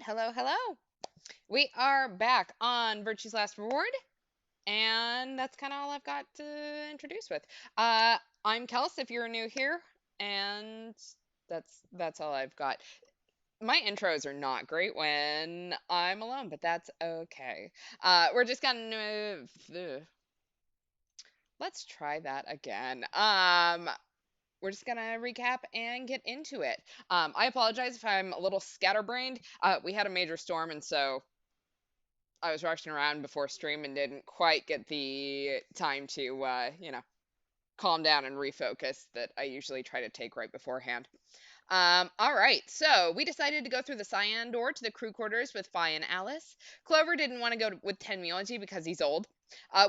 Hello, hello. We are back on Virtue's Last Reward, and that's kind of all I've got to introduce with. Uh, I'm Kels, if you're new here, and that's all I've got. My intros are not great when I'm alone, but that's okay. We're just gonna let's try that again. We're just gonna recap and get into it. I apologize if I'm a little scatterbrained. We had a major storm, and so I was rushing around before stream and didn't quite get the time to, calm down and refocus that I usually try to take right beforehand. All right, so we decided to go through the cyan door to the crew quarters with Fi and Alice. Clover didn't want to go with Tenmuji because he's old.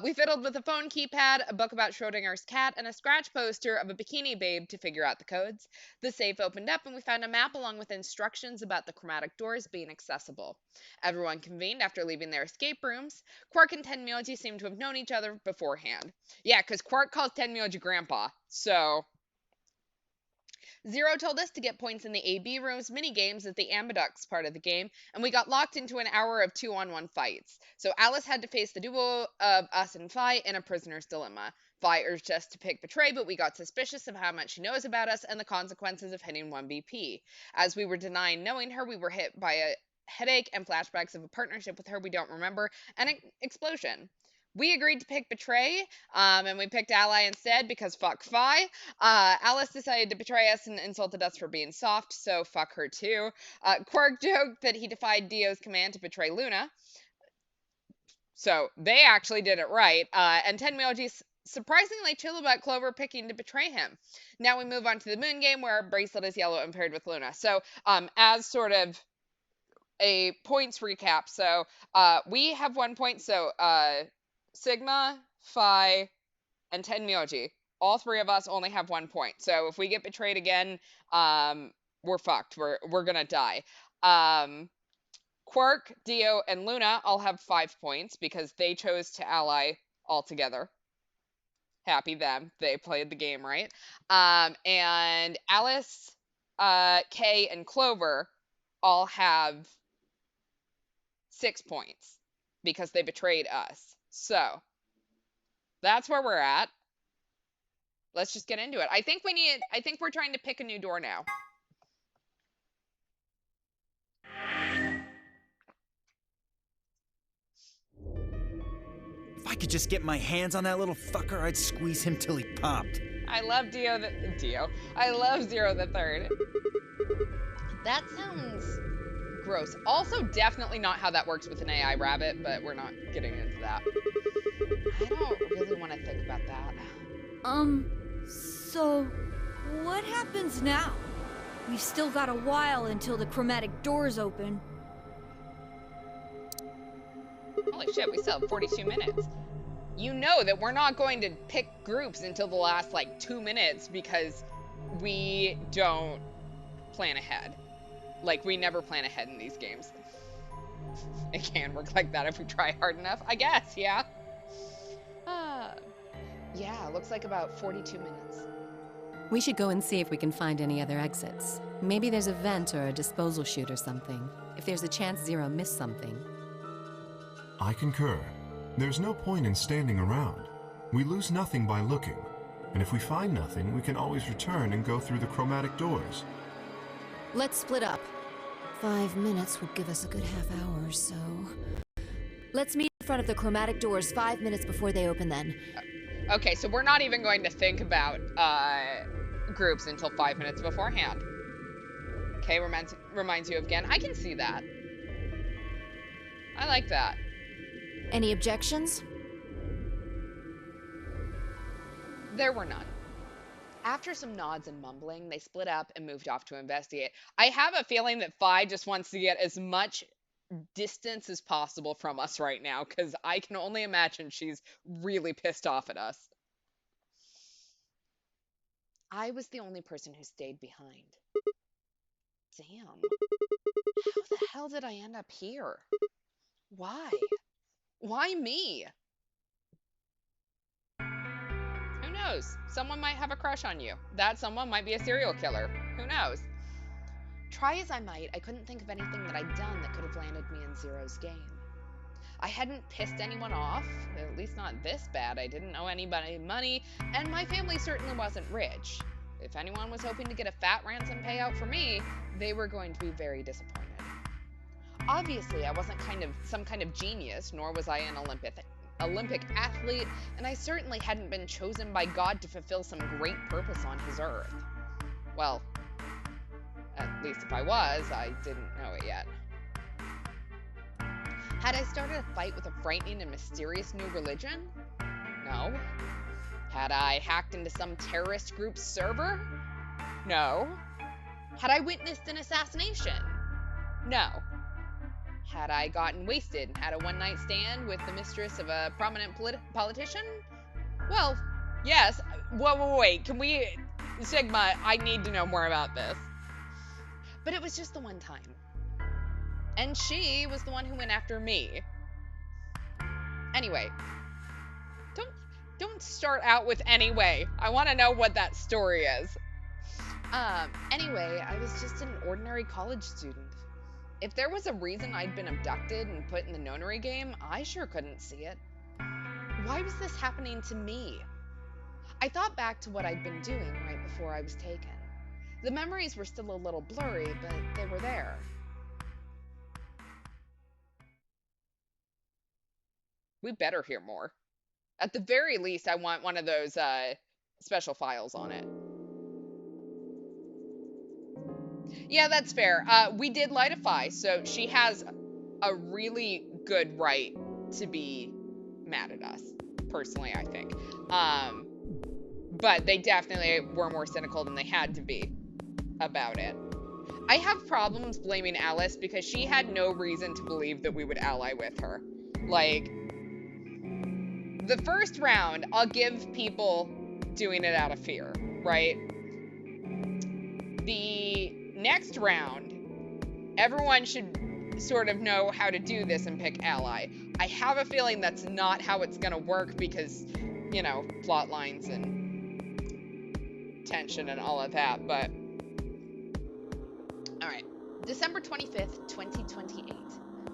We fiddled with a phone keypad, a book about Schrodinger's cat, and a scratch poster of a bikini babe to figure out the codes. The safe opened up, and we found a map along with instructions about the chromatic doors being accessible. Everyone convened after leaving their escape rooms. Quark and Tenmuji seemed to have known each other beforehand. Yeah, because Quark calls Tenmuji Grandpa, so Zero told us to get points in the AB rooms mini games at the Ambidux part of the game, and we got locked into an hour of 2-on-1 fights. So Alice had to face the duo of us and Fi in a prisoner's dilemma. Fi urged us to pick Betray, but we got suspicious of how much she knows about us and the consequences of hitting 1BP. As we were denying knowing her, we were hit by a headache and flashbacks of a partnership with her we don't remember, and an explosion. We agreed to pick Betray, and we picked Ally instead because fuck Fi. Alice decided to betray us and insulted us for being soft, so fuck her too. Quark joked that he defied Dio's command to betray Luna, so they actually did it right. And Tenmyoji's surprisingly chill about Clover picking to betray him. Now we move on to the moon game where our bracelet is yellow and paired with Luna. So, as sort of a points recap, so we have 1 point. So, Sigma, Phi, and Tenmyoji. All three of us only have 1 point. So if we get betrayed again, we're fucked. We're gonna die. Quark, Dio, and Luna all have 5 points because they chose to ally all together. Happy them. They played the game right. And Alice, Kay, and Clover all have 6 points because they betrayed us. So that's where we're at. Let's just get into it. I think we're trying to pick a new door now. If I could just get my hands on that little fucker, I'd squeeze him till he popped. I love Dio. I love Zero the Third. That sounds gross. Also, definitely not how that works with an AI rabbit, but we're not getting into that. I don't really want to think about that. So what happens now? We've still got a while until the chromatic doors open. Holy shit, we still have 42 minutes. You know that we're not going to pick groups until the last, 2 minutes because we don't plan ahead. We never plan ahead in these games. It can work like that if we try hard enough, I guess, yeah. Yeah, looks like about 42 minutes. We should go and see if we can find any other exits. Maybe there's a vent or a disposal chute or something. If there's a chance Zero missed something. I concur. There's no point in standing around. We lose nothing by looking. And if we find nothing, we can always return and go through the chromatic doors. Let's split up. 5 minutes would give us a good half hour or so. Let's meet in front of the chromatic doors 5 minutes before they open then. Okay, so we're not even going to think about groups until 5 minutes beforehand. Okay, reminds you of Gen. I can see that. I like that. Any objections? There were none. After some nods and mumbling, they split up and moved off to investigate. I have a feeling that Phi just wants to get as much distance as possible from us right now, because I can only imagine she's really pissed off at us. I was the only person who stayed behind. Damn. How the hell did I end up here? Why? Why me? Who knows? Someone might have a crush on you. That someone might be a serial killer. Who knows? Try as I might, I couldn't think of anything that I'd done that could have landed me in Zero's game. I hadn't pissed anyone off, at least not this bad. I didn't owe anybody money, and my family certainly wasn't rich. If anyone was hoping to get a fat ransom payout for me, they were going to be very disappointed. Obviously, I wasn't some kind of genius, nor was I an Olympic athlete, and I certainly hadn't been chosen by God to fulfill some great purpose on his earth. Well, at least if I was, I didn't know it yet. Had I started a fight with a frightening and mysterious new religion? No. Had I hacked into some terrorist group's server? No. Had I witnessed an assassination? No. Had I gotten wasted and had a one-night stand with the mistress of a prominent politician? Well, yes. Wait, can we... Sigma, I need to know more about this. But it was just the one time. And she was the one who went after me. Anyway, don't start out with anyway. I want to know what that story is. Anyway, I was just an ordinary college student. If there was a reason I'd been abducted and put in the nonary game, I sure couldn't see it. Why was this happening to me? I thought back to what I'd been doing right before I was taken. The memories were still a little blurry, but they were there. We better hear more. At the very least, I want one of those special files on it. Yeah, that's fair. We did lightify, so she has a really good right to be mad at us, personally, I think. But they definitely were more cynical than they had to be about it. I have problems blaming Alice because she had no reason to believe that we would ally with her. Like, the first round, I'll give people doing it out of fear, right? The next round, everyone should sort of know how to do this and pick ally. I have a feeling that's not how it's gonna work because, you know, plot lines and tension and all of that, but... Alright. December 25th, 2028.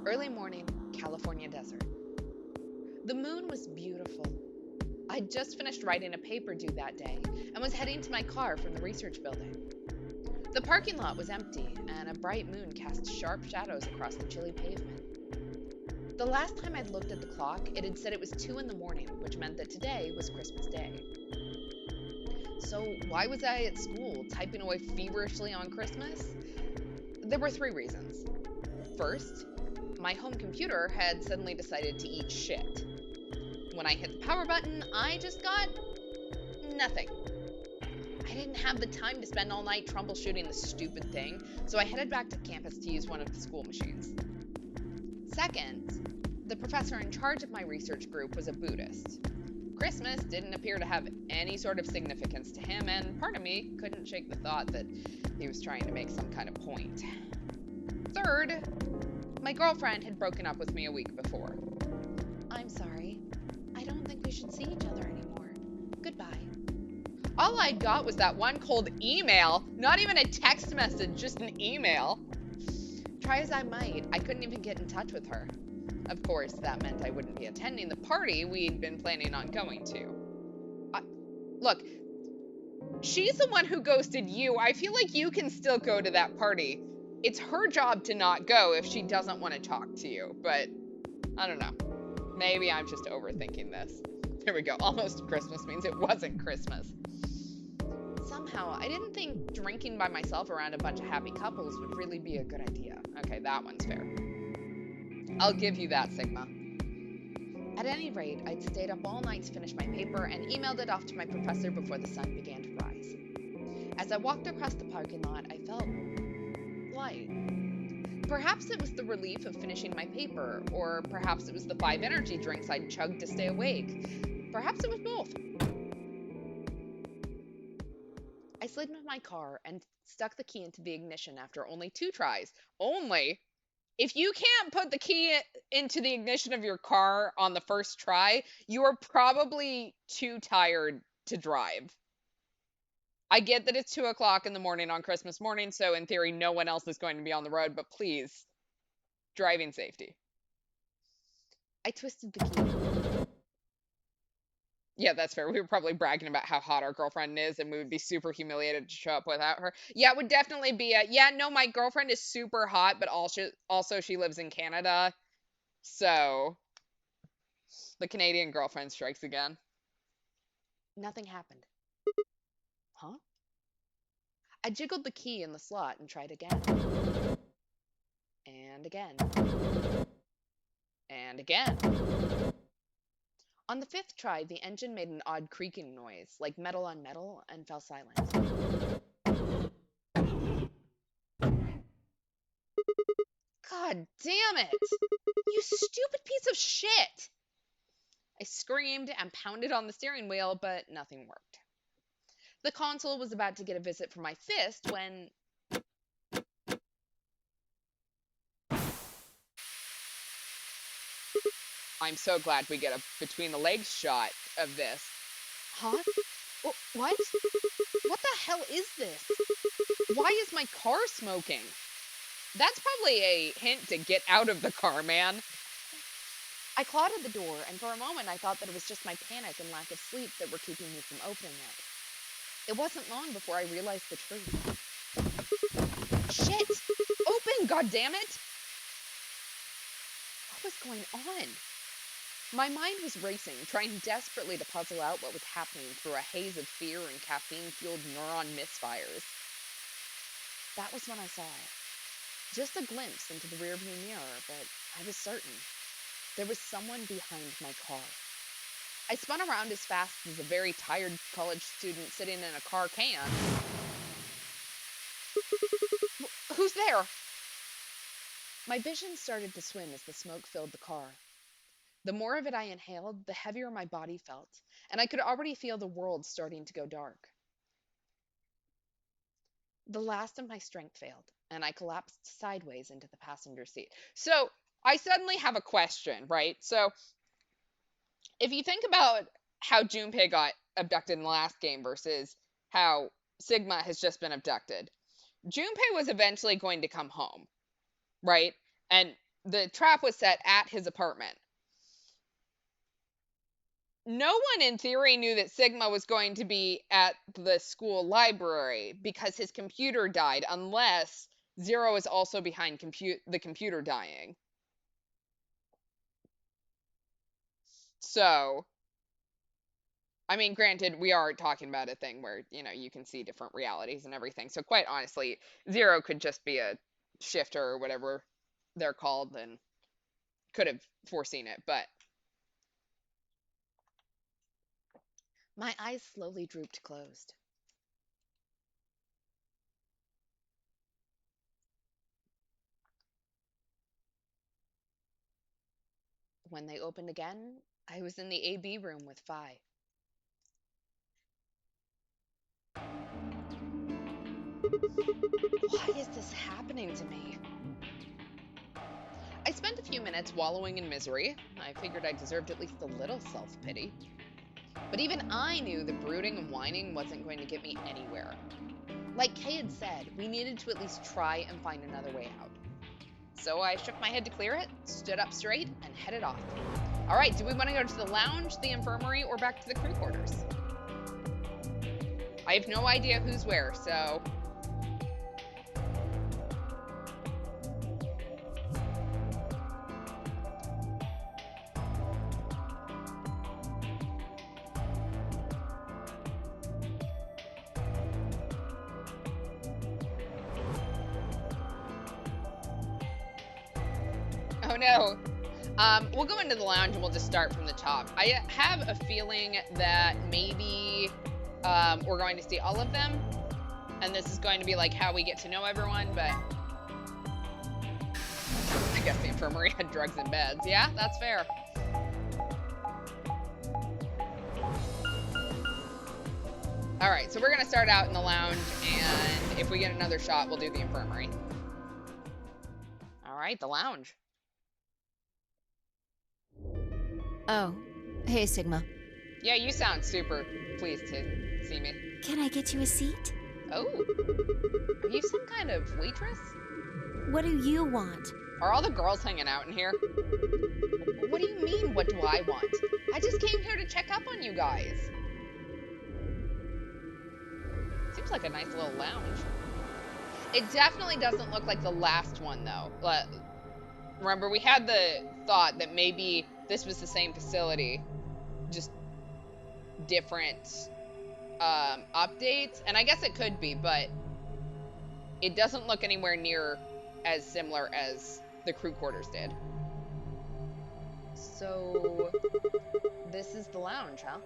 Early morning, California desert. The moon was beautiful. I'd just finished writing a paper due that day and was heading to my car from the research building. The parking lot was empty, and a bright moon cast sharp shadows across the chilly pavement. The last time I'd looked at the clock, it had said it was 2 in the morning, which meant that today was Christmas Day. So why was I at school, typing away feverishly on Christmas? There were 3 reasons. First, my home computer had suddenly decided to eat shit. When I hit the power button, I just got nothing. I didn't have the time to spend all night troubleshooting the stupid thing, so I headed back to campus to use one of the school machines. Second, the professor in charge of my research group was a Buddhist. Christmas didn't appear to have any sort of significance to him, and part of me couldn't shake the thought that he was trying to make some kind of point. Third, my girlfriend had broken up with me a week before. I'm sorry. I don't think we should see each other anymore. Goodbye. All I'd got was that one cold email, not even a text message, just an email. Try as I might, I couldn't even get in touch with her. Of course, that meant I wouldn't be attending the party we'd been planning on going to. Look, she's the one who ghosted you. I feel like you can still go to that party. It's her job to not go if she doesn't want to talk to you, but I don't know. Maybe I'm just overthinking this. Here we go. Almost Christmas means it wasn't Christmas. Somehow, I didn't think drinking by myself around a bunch of happy couples would really be a good idea. Okay, that one's fair. I'll give you that, Sigma. At any rate, I'd stayed up all night to finish my paper and emailed it off to my professor before the sun began to rise. As I walked across the parking lot, I felt light. Perhaps it was the relief of finishing my paper, or perhaps it was the 5 energy drinks I'd chugged to stay awake. Perhaps it was both. I slid into my car and stuck the key into the ignition after only 2 tries. Only? If you can't put the key into the ignition of your car on the first try, you are probably too tired to drive. I get that it's 2 o'clock in the morning on Christmas morning, so in theory, no one else is going to be on the road, but please, driving safety. I twisted the key. Yeah, that's fair. We were probably bragging about how hot our girlfriend is, and we would be super humiliated to show up without her. Yeah, it would definitely be a, yeah, no, my girlfriend is super hot, but also she lives in Canada. So, the Canadian girlfriend strikes again. Nothing happened. Huh? I jiggled the key in the slot and tried again. And again. And again. On the fifth try, the engine made an odd creaking noise, like metal on metal, and fell silent. God damn it! You stupid piece of shit! I screamed and pounded on the steering wheel, but nothing worked. The console was about to get a visit from my fist when... I'm so glad we get a between the legs shot of this. Huh? What? What the hell is this? Why is my car smoking? That's probably a hint to get out of the car, man. I clawed at the door, and for a moment I thought that it was just my panic and lack of sleep that were keeping me from opening it. It wasn't long before I realized the truth. Shit! Open, goddammit! What was going on? My mind was racing, trying desperately to puzzle out what was happening through a haze of fear and caffeine-fueled neuron misfires. That was when I saw it. Just a glimpse into the rearview mirror, but I was certain. There was someone behind my car. I spun around as fast as a very tired college student sitting in a car can. Who's there? My vision started to swim as the smoke filled the car. The more of it I inhaled, the heavier my body felt, and I could already feel the world starting to go dark. The last of my strength failed, and I collapsed sideways into the passenger seat. So, I suddenly have a question, right? So, if you think about how Junpei got abducted in the last game versus how Sigma has just been abducted, Junpei was eventually going to come home, right? And the trap was set at his apartment. No one in theory knew that Sigma was going to be at the school library because his computer died, unless Zero is also behind the computer dying. So, I mean, granted, we are talking about a thing where, you know, you can see different realities and everything. So quite honestly, Zero could just be a shifter or whatever they're called and could have foreseen it, but my eyes slowly drooped closed. When they opened again, I was in the AB room with Phi. Why is this happening to me? I spent a few minutes wallowing in misery. I figured I deserved at least a little self-pity. But even I knew that brooding and whining wasn't going to get me anywhere. Like Kay had said, we needed to at least try and find another way out. So I shook my head to clear it, stood up straight, and headed off. All right, do we want to go to the lounge, the infirmary, or back to the crew quarters? I have no idea who's where, so... Oh no. We'll go into the lounge and we'll just start from the top. I have a feeling that maybe we're going to see all of them. And this is going to be like how we get to know everyone, but I guess the infirmary had drugs and beds. Yeah, that's fair. All right, so we're gonna start out in the lounge, and if we get another shot, we'll do the infirmary. All right, the lounge. Oh, hey, Sigma. Yeah, you sound super pleased to see me. Can I get you a seat? Oh. Are you some kind of waitress? What do you want? Are all the girls hanging out in here? What do you mean, what do I want? I just came here to check up on you guys. Seems like a nice little lounge. It definitely doesn't look like the last one, though. Remember, we had the thought that maybe this was the same facility, just different updates. And I guess it could be, but it doesn't look anywhere near as similar as the crew quarters did. So, this is the lounge, huh?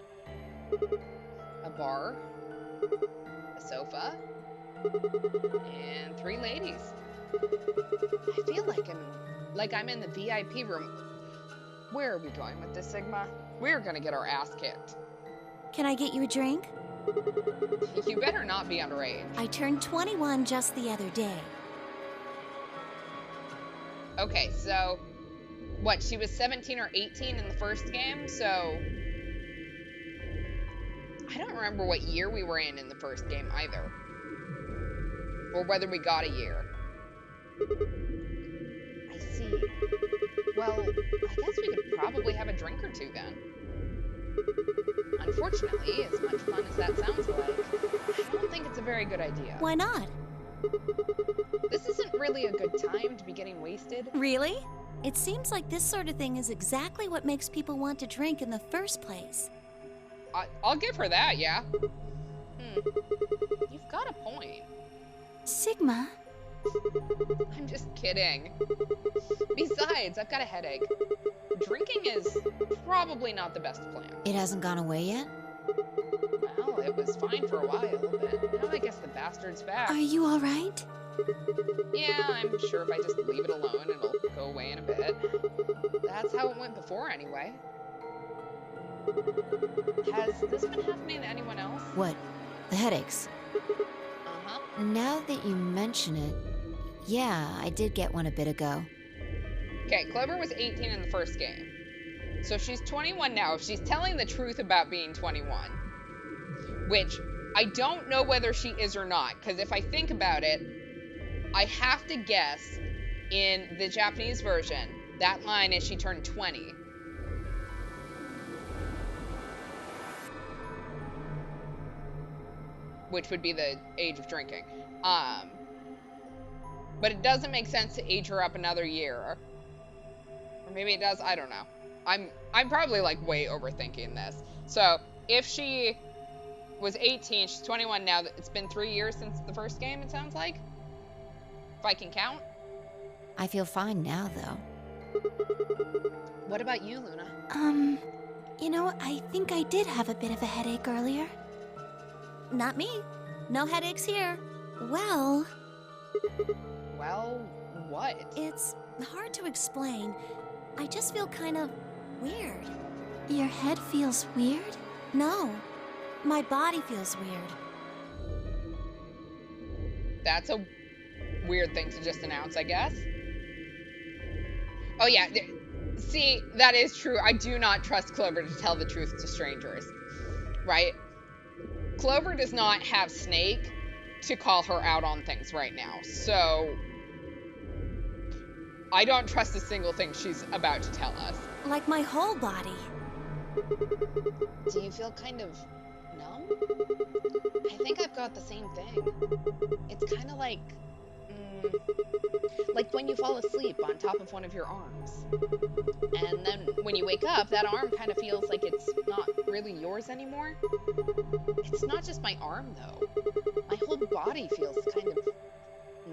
A bar, a sofa, and 3 ladies. I feel like I'm in the VIP room. Where are we going with this, Sigma? We're gonna get our ass kicked. Can I get you a drink? You better not be underage. I turned 21 just the other day. Okay, so what? She was 17 or 18 in the first game, so I don't remember what year we were in the first game either, or whether we got a year. I see. Well, I guess we could probably have a drink or two then. Unfortunately, as much fun as that sounds like, I don't think it's a very good idea. Why not? This isn't really a good time to be getting wasted. Really? It seems like this sort of thing is exactly what makes people want to drink in the first place. I'll give her that, yeah. You've got a point. Sigma? I'm just kidding. Besides, I've got a headache. Drinking is probably not the best plan. It hasn't gone away yet? Well, it was fine for a while, but now I guess the bastard's back. Are you alright? Yeah, I'm sure if I just leave it alone, it'll go away in a bit. That's how it went before, anyway. Has this been happening to anyone else? What? The headaches? Uh-huh. Now that you mention it, yeah, I did get one a bit ago. Okay, Clover was 18 in the first game. So she's 21 now. If she's telling the truth about being 21, which I don't know whether she is or not, because if I think about it, I have to guess in the Japanese version, that line is she turned 20. Which would be the age of drinking. But it doesn't make sense to age her up another year. Or maybe it does, I don't know. I'm probably like way overthinking this. So if she was 18, she's 21 now. It's been 3 years since the first game, it sounds like. If I can count. I feel fine now, though. What about you, Luna? You know, I think I did have a bit of a headache earlier. Not me. No headaches here. Well, what? it's hard to explain. I just feel kind of weird. Your head feels weird? No. My body feels weird. That's a weird thing to just announce, I guess. Oh yeah, see, that is true. I do not trust Clover to tell the truth to strangers, right? Clover does not have Snake to call her out on things right now, so I don't trust a single thing she's about to tell us. Like my whole body. Do you feel kind of numb? I think I've got the same thing. It's kind of like when you fall asleep on top of one of your arms. And then when you wake up, that arm kind of feels like it's not really yours anymore. It's not just my arm, though. My whole body feels kind of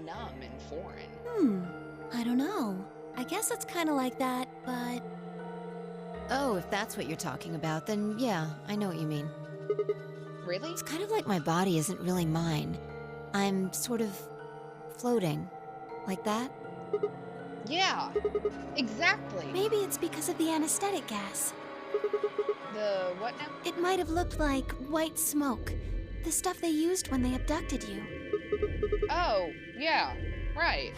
numb and foreign. I don't know. I guess it's kind of like that, but... Oh, if that's what you're talking about, then yeah, I know what you mean. Really? It's kind of like my body isn't really mine. I'm sort of floating. Like that? Yeah, exactly. Maybe it's because of the anesthetic gas. The what now? It might have looked like white smoke. The stuff they used when they abducted you. Oh, yeah, right.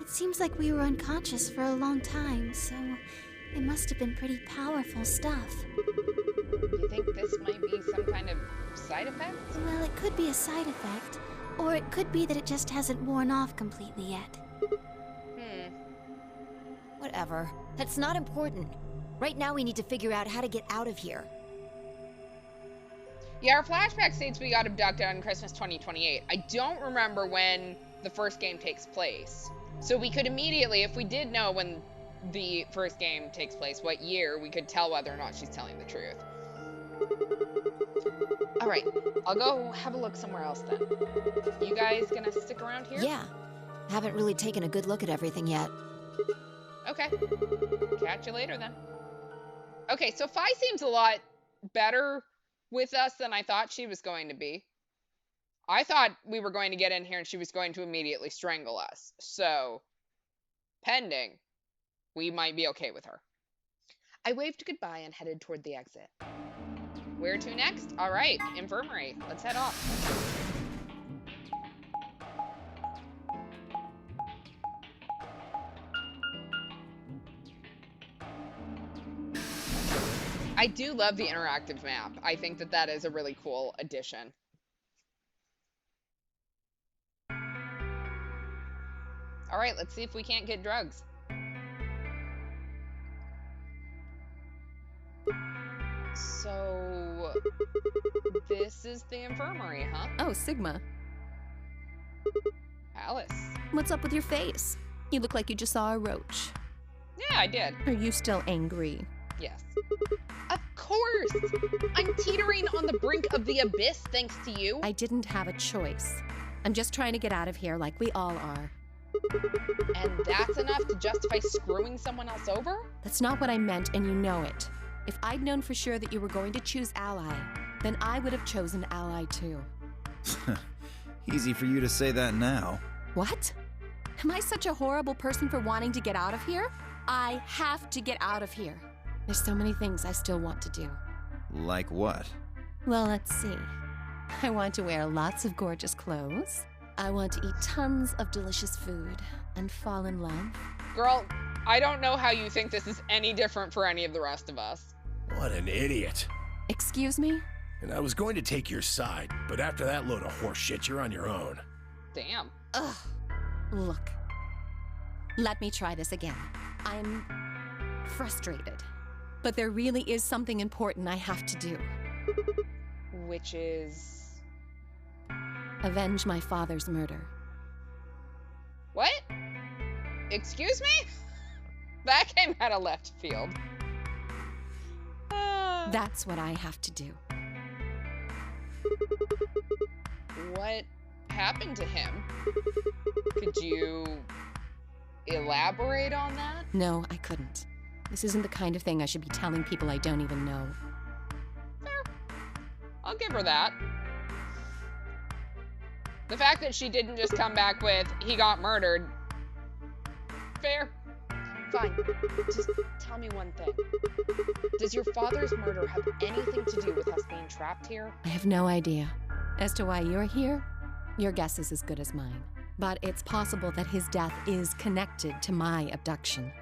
It seems like we were unconscious for a long time, so It must have been pretty powerful stuff. You think this might be some kind of side effect? Well, it could be a side effect, or it could be that it just hasn't worn off completely yet. Whatever. That's not important. Right now we need to figure out how to get out of here. Yeah, our flashback states we got abducted on Christmas 2028. I don't remember when the first game takes place. So we could immediately, if we did know when the first game takes place, what year, we could tell whether or not she's telling the truth. All right, I'll go have a look somewhere else then. You guys gonna stick around here? Yeah. Haven't really taken a good look at everything yet. Okay. Catch you later then. Okay, so Fi seems a lot better with us than I thought she was going to be. I thought we were going to get in here and she was going to immediately strangle us. So, pending, we might be okay with her. I waved goodbye and headed toward the exit. Where to next? All right, infirmary. Let's head off. I do love the interactive map. I think that that is a really cool addition. All right, let's see if we can't get drugs. So, this is the infirmary, huh? Oh, Sigma. Alice. What's up with your face? You look like you just saw a roach. Yeah, I did. Are you still angry? Yes. Of course! I'm teetering on the brink of the abyss thanks to you. I didn't have a choice. I'm just trying to get out of here like we all are. And that's enough to justify screwing someone else over? That's not what I meant, and you know it. If I'd known for sure that you were going to choose Ally, then I would have chosen Ally too. Easy for you to say that now. What? Am I such a horrible person for wanting to get out of here? I have to get out of here. There's so many things I still want to do. Like what? Well, let's see. I want to wear lots of gorgeous clothes. I want to eat tons of delicious food and fall in love. Girl, I don't know how you think this is any different for any of the rest of us. What an idiot. Excuse me? And I was going to take your side, but after that load of horse shit, you're on your own. Damn. Ugh. Look. Let me try this again. I'm frustrated. But there really is something important I have to do. Which is... Avenge my father's murder. What? Excuse me? That came out of left field. That's what I have to do. What happened to him? Could you elaborate on that? No, I couldn't. This isn't the kind of thing I should be telling people I don't even know. Fair. I'll give her that. The fact that she didn't just come back with, he got murdered. Fair. Fine. Just tell me one thing. Does your father's murder have anything to do with us being trapped here? I have no idea. As to why you're here, your guess is as good as mine. But it's possible that his death is connected to my abduction.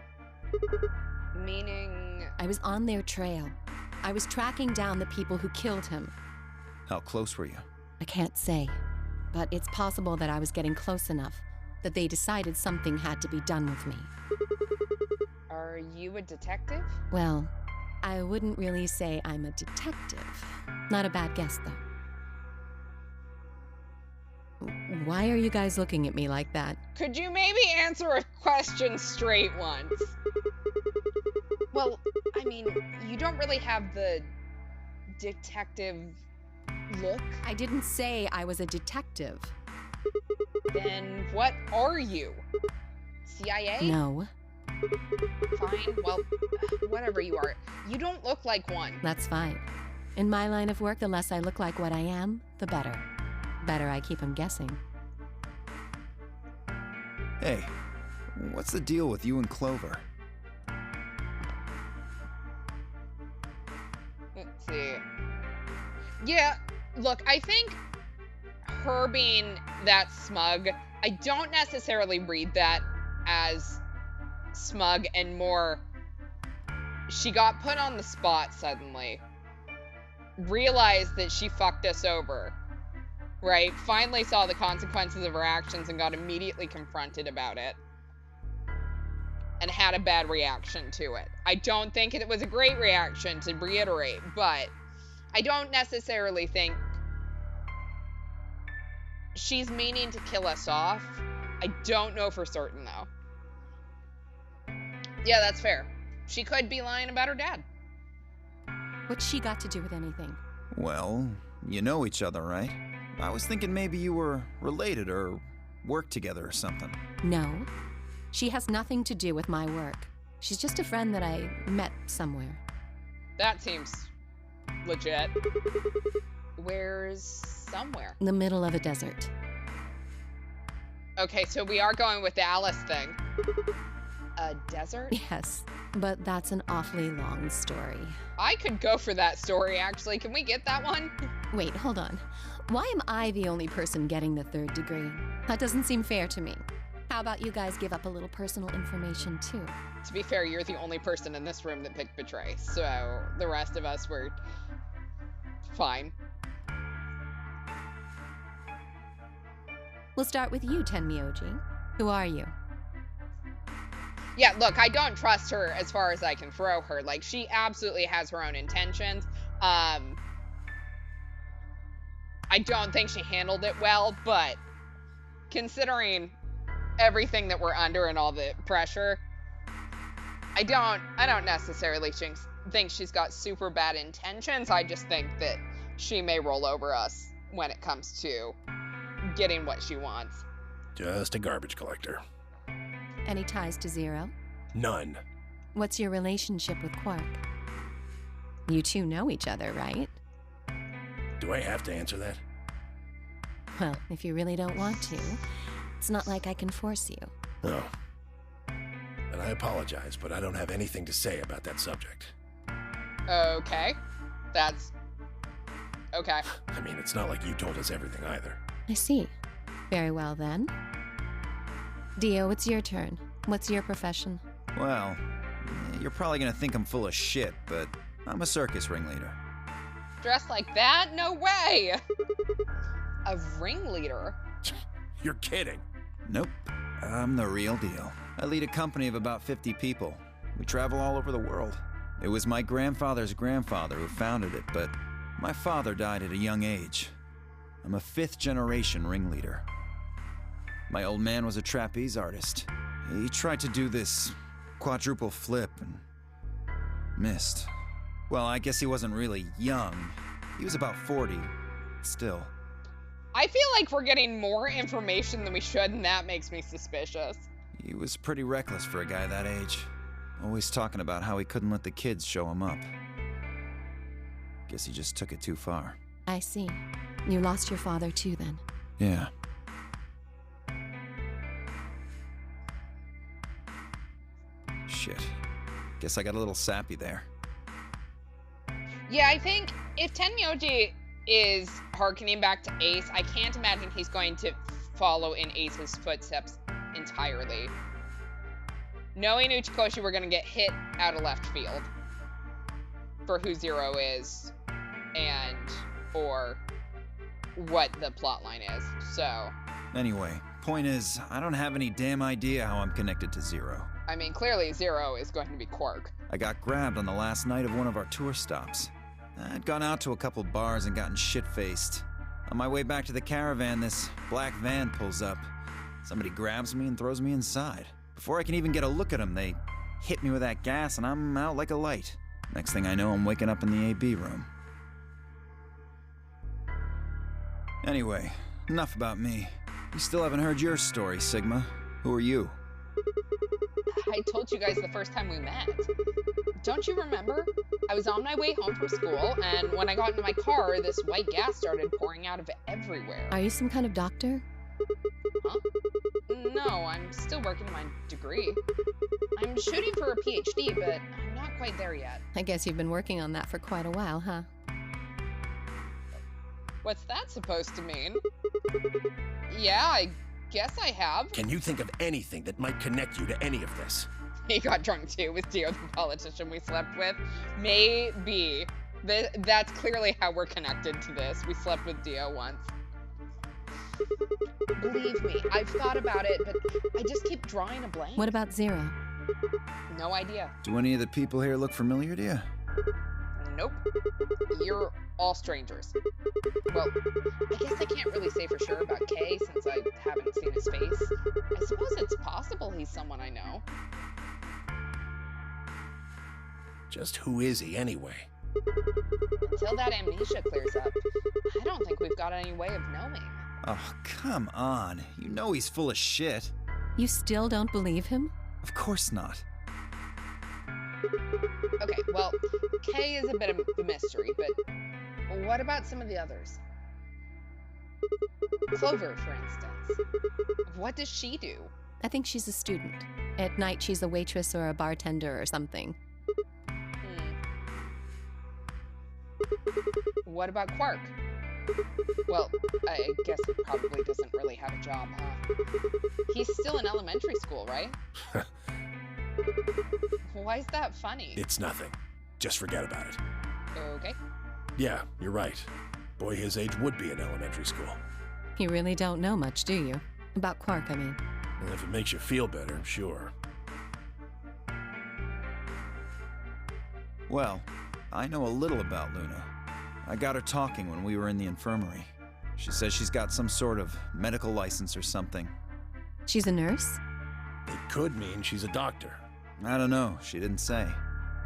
Meaning... I was on their trail. I was tracking down the people who killed him. How close were you? I can't say. But it's possible that I was getting close enough that they decided something had to be done with me. Are you a detective? Well, I wouldn't really say I'm a detective. Not a bad guess, though. Why are you guys looking at me like that? Could you maybe answer a question straight once? Well, I mean, you don't really have the detective look. I didn't say I was a detective. Then what are you? CIA? No. Fine, well, whatever you are. You don't look like one. That's fine. In my line of work, the less I look like what I am, the better. Better I keep them guessing. Hey, what's the deal with you and Clover? Let's see. Yeah, look, I think her being that smug, I don't necessarily read that as smug and more she got put on the spot suddenly, realized that she fucked us over, right? Finally saw the consequences of her actions and got immediately confronted about it. And had a bad reaction to it. I don't think it was a great reaction, to reiterate, but I don't necessarily think she's meaning to kill us off. I don't know for certain, though. Yeah, that's fair. She could be lying about her dad. What's she got to do with anything? Well, you know each other, right? I was thinking maybe you were related or worked together or something. No. She has nothing to do with my work. She's just a friend that I met somewhere. That seems legit. Where's somewhere? The middle of a desert. Okay, so we are going with the Alice thing. A desert? Yes, but that's an awfully long story. I could go for that story, actually. Can we get that one? Wait, hold on. Why am I the only person getting the 3rd degree? That doesn't seem fair to me. How about you guys give up a little personal information, too? To be fair, you're the only person in this room that picked Betray, so the rest of us were fine. We'll start with you, Tenmyoji. Who are you? Yeah, look, I don't trust her as far as I can throw her. Like, she absolutely has her own intentions. I don't think she handled it well, but considering everything that we're under and all the pressure, I don't necessarily think she's got super bad intentions. I just think that she may roll over us when it comes to getting what she wants. Just a garbage collector. Any ties to Zero? None. What's your relationship with Quark? You two know each other, right? Do I have to answer that? Well, if you really don't want to, it's not like I can force you. No. And I apologize, but I don't have anything to say about that subject. Okay. That's... okay. I mean, it's not like you told us everything either. I see. Very well, then. Dio, it's your turn. What's your profession? Well, you're probably gonna think I'm full of shit, but I'm a circus ringleader. Dressed like that? No way! A ringleader? You're kidding. Nope. I'm the real deal. I lead a company of about 50 people. We travel all over the world. It was my grandfather's grandfather who founded it, but my father died at a young age. I'm a 5th-generation ringleader. My old man was a trapeze artist. He tried to do this quadruple flip and missed. Well, I guess he wasn't really young. He was about 40, still. I feel like we're getting more information than we should, and that makes me suspicious. He was pretty reckless for a guy that age. Always talking about how he couldn't let the kids show him up. Guess he just took it too far. I see. You lost your father too, then? Yeah. Shit. Guess I got a little sappy there. Yeah, I think if Tenmyoji is harkening back to Ace, I can't imagine he's going to follow in Ace's footsteps entirely. Knowing Uchikoshi, we're going to get hit out of left field for who Zero is and for what the plotline is, so... Anyway, point is, I don't have any damn idea how I'm connected to Zero. I mean, clearly Zero is going to be Quark. I got grabbed on the last night of one of our tour stops. I'd gone out to a couple bars and gotten shit-faced. On my way back to the caravan, this black van pulls up. Somebody grabs me and throws me inside. Before I can even get a look at them, they hit me with that gas and I'm out like a light. Next thing I know, I'm waking up in the AB room. Anyway, enough about me. You still haven't heard your story, Sigma. Who are you? I told you guys the first time we met. Don't you remember? I was on my way home from school, and when I got into my car, this white gas started pouring out of everywhere. Are you some kind of doctor? Huh? No, I'm still working on my degree. I'm shooting for a PhD, but I'm not quite there yet. I guess you've been working on that for quite a while, huh? What's that supposed to mean? Yeah, I guess I have. Can you think of anything that might connect you to any of this? He got drunk too. Was Dio the politician we slept with? Maybe. That's clearly how we're connected to this. We slept with Dio once. Believe me, I've thought about it, but I just keep drawing a blank. What about Zero? No idea. Do any of the people here look familiar to you? Nope. You're all strangers. Well, I guess I can't really say for sure about Kay since I haven't seen his face. I suppose it's possible he's someone I know. Just who is he anyway? Until that amnesia clears up, I don't think we've got any way of knowing. Oh, come on. You know he's full of shit. You still don't believe him? Of course not. Okay, well, Kay is a bit of a mystery, but what about some of the others? Clover, for instance. What does she do? I think she's a student. At night, she's a waitress or a bartender or something. What about Quark? Well, I guess he probably doesn't really have a job, huh? He's still in elementary school, right? Why is that funny? It's nothing. Just forget about it. Okay. Yeah, you're right. Boy his age would be in elementary school. You really don't know much, do you? About Quark, I mean. Well, if it makes you feel better, sure. Well, I know a little about Luna. I got her talking when we were in the infirmary. She says she's got some sort of medical license or something. She's a nurse? It could mean she's a doctor. I don't know, she didn't say.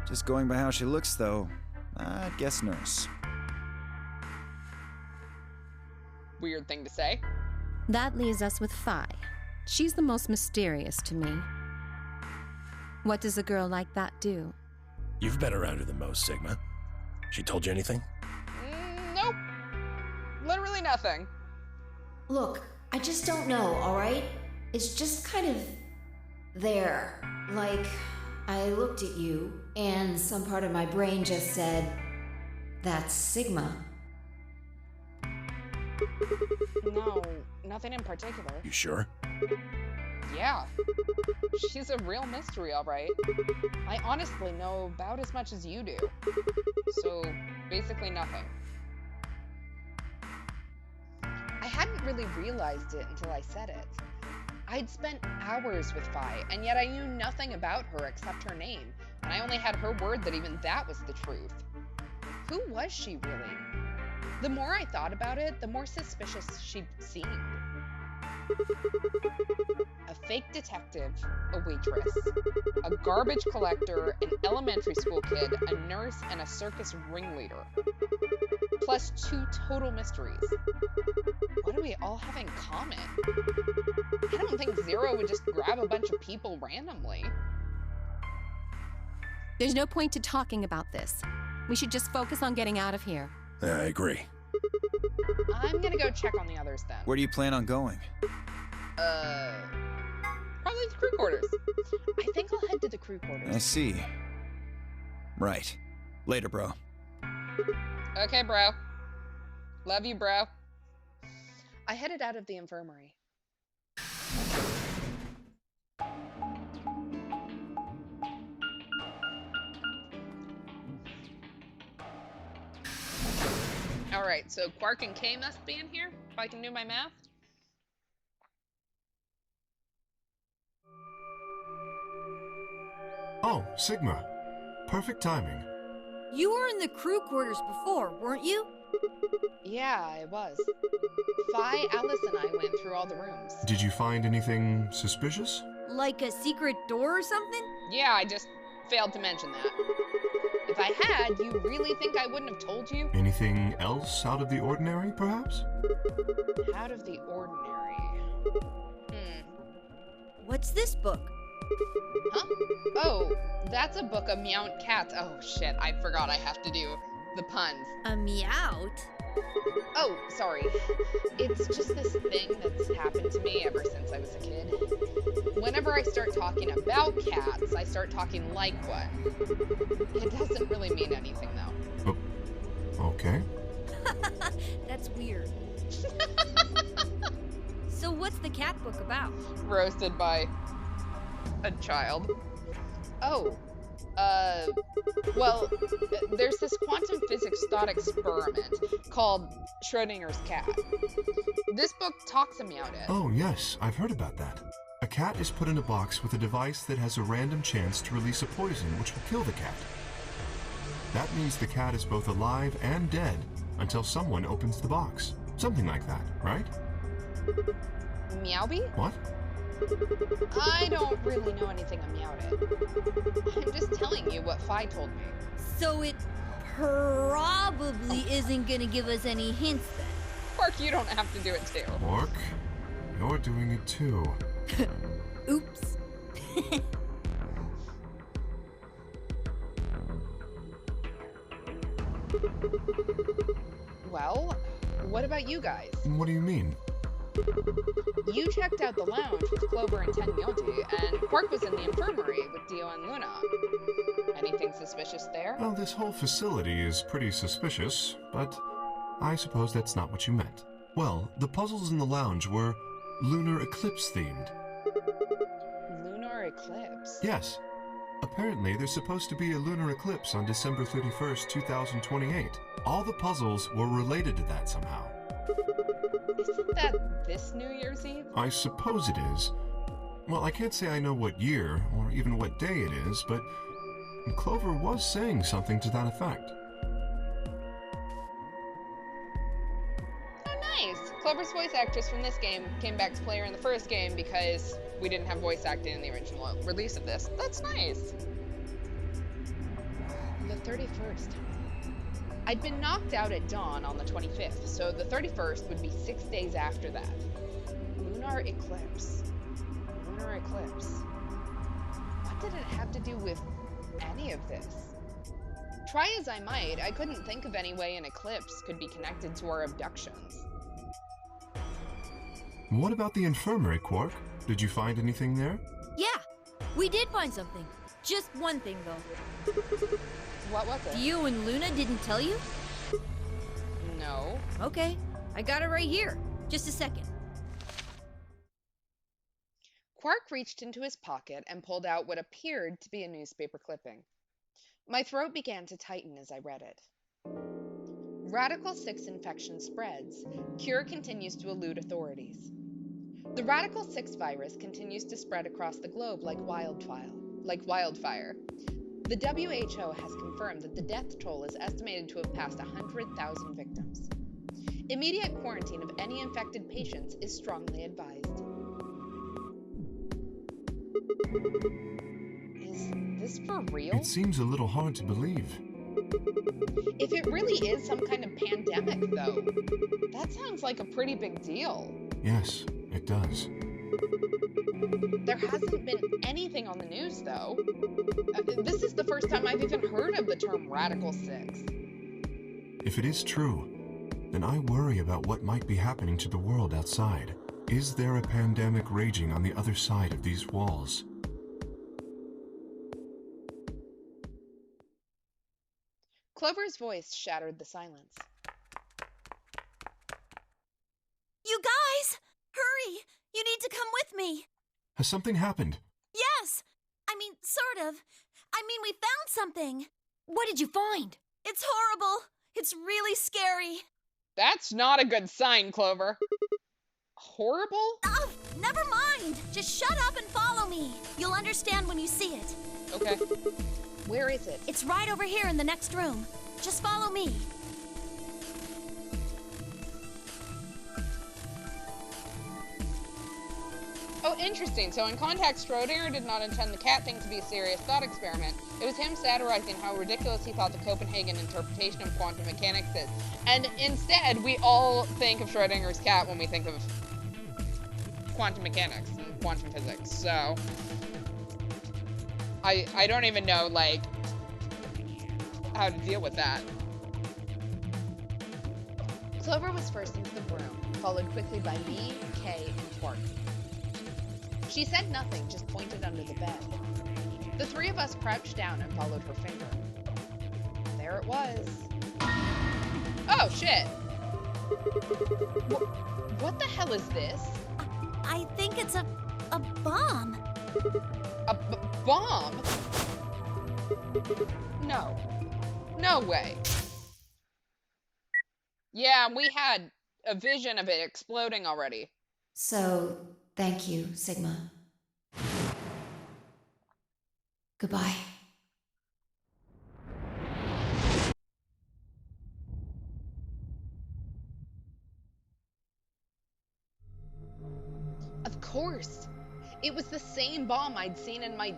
Just going by how she looks, though, I'd guess nurse. Weird thing to say. That leaves us with Phi. She's the most mysterious to me. What does a girl like that do? You've been around her the most, Sigma. She told you anything? Nope. Literally nothing. Look, I just don't know, alright? It's just kind of there. Like, I looked at you, and some part of my brain just said, that's Sigma. No, nothing in particular. You sure? Yeah. She's a real mystery, all right. I honestly know about as much as you do. So, basically nothing. I hadn't really realized it until I said it. I'd spent hours with Phi, and yet I knew nothing about her except her name, and I only had her word that even that was the truth. Who was she, really? The more I thought about it, the more suspicious she seemed. A fake detective, a waitress, a garbage collector, an elementary school kid, a nurse, and a circus ringleader. Plus 2 total mysteries. What do we all have in common? I don't think Zero would just grab a bunch of people randomly. There's no point to talking about this. We should just focus on getting out of here. Yeah, I agree. I'm gonna go check on the others then. Where do you plan on going? Probably the crew quarters. I think I'll head to the crew quarters. I see. Right. Later, bro. Okay, bro. Love you, bro. I headed out of the infirmary. Alright, so Quark and Kay must be in here, if I can do my math. Oh, Sigma. Perfect timing. You were in the crew quarters before, weren't you? Yeah, I was. Phi, Alice, and I went through all the rooms. Did you find anything suspicious? Like a secret door or something? Yeah, I just failed to mention that. If I had, you really think I wouldn't have told you? Anything else out of the ordinary, perhaps? Out of the ordinary. What's this book? Huh? Oh, that's a book of Meowt cats. Oh shit, I forgot I have to do the puns. A Meowt? Oh, sorry. It's just this thing that's happened to me ever since I was a kid. Whenever I start talking about cats, I start talking like one. It doesn't really mean anything, though. Oh, okay. That's weird. So what's the cat book about? Roasted by a child. Oh, well, there's this quantum physics thought experiment called Schrodinger's cat. This book talks about it. Oh, yes, I've heard about that. A cat is put in a box with a device that has a random chance to release a poison which will kill the cat. That means the cat is both alive and dead until someone opens the box. Something like that, right? Meowby? What? I don't really know anything about it. I'm just telling you what Fi told me. So it probably isn't gonna give us any hints then. Quark, you don't have to do it too. Quark, you're doing it too. Oops. Well, what about you guys? What do you mean? You checked out the lounge with Clover and Tenmyonti, and Quark was in the infirmary with Dio and Luna. Anything suspicious there? Well, this whole facility is pretty suspicious, but I suppose that's not what you meant. Well, the puzzles in the lounge were lunar eclipse themed. Lunar eclipse? Yes. Apparently, there's supposed to be a lunar eclipse on December 31st, 2028. All the puzzles were related to that somehow. Isn't that this New Year's Eve? I suppose it is. Well, I can't say I know what year or even what day it is, but Clover was saying something to that effect. Oh, nice! Clover's voice actress from this game came back to play her in the first game because we didn't have voice acting in the original release of this. That's nice. The 31st. I'd been knocked out at dawn on the 25th, so the 31st would be 6 days after that. Lunar eclipse. Lunar eclipse. What did it have to do with any of this? Try as I might, I couldn't think of any way an eclipse could be connected to our abductions. What about the infirmary, Quark? Did you find anything there? Yeah, we did find something. Just one thing, though. What was it? You and Luna didn't tell you? No. Okay, I got it right here. Just a second. Quark reached into his pocket and pulled out what appeared to be a newspaper clipping. My throat began to tighten as I read it. Radical 6 infection spreads. Cure continues to elude authorities. The Radical 6 virus continues to spread across the globe like wildfire. The WHO has confirmed that the death toll is estimated to have passed 100,000 victims. Immediate quarantine of any infected patients is strongly advised. Is this for real? It seems a little hard to believe. If it really is some kind of pandemic, though, that sounds like a pretty big deal. Yes, it does. There hasn't been anything on the news, though. This is the first time I've even heard of the term Radical 6. If it is true, then I worry about what might be happening to the world outside. Is there a pandemic raging on the other side of these walls? Clover's voice shattered the silence. You guys! Hurry! You need to come with me! Has something happened? Yes! I mean, sort of. I mean, we found something. What did you find? It's horrible. It's really scary. That's not a good sign, Clover. Horrible? Oh, never mind. Just shut up and follow me. You'll understand when you see it. Okay. Where is it? It's right over here in the next room. Just follow me. Oh, interesting. So in Contact, Schrodinger did not intend the cat thing to be a serious thought experiment. It was him satirizing how ridiculous he thought the Copenhagen interpretation of quantum mechanics is. And instead, we all think of Schrodinger's cat when we think of quantum mechanics and quantum physics. So I don't even know, like, how to deal with that. Clover was first into the room, followed quickly by me, Kay, and Quark. She said nothing, just pointed under the bed. The three of us crouched down and followed her finger. There it was. Oh, shit! What the hell is this? I think it's a bomb. A bomb? No. No way. Yeah, we had a vision of it exploding already. So, thank you, Sigma. Goodbye. Of course. It was the same bomb I'd seen in my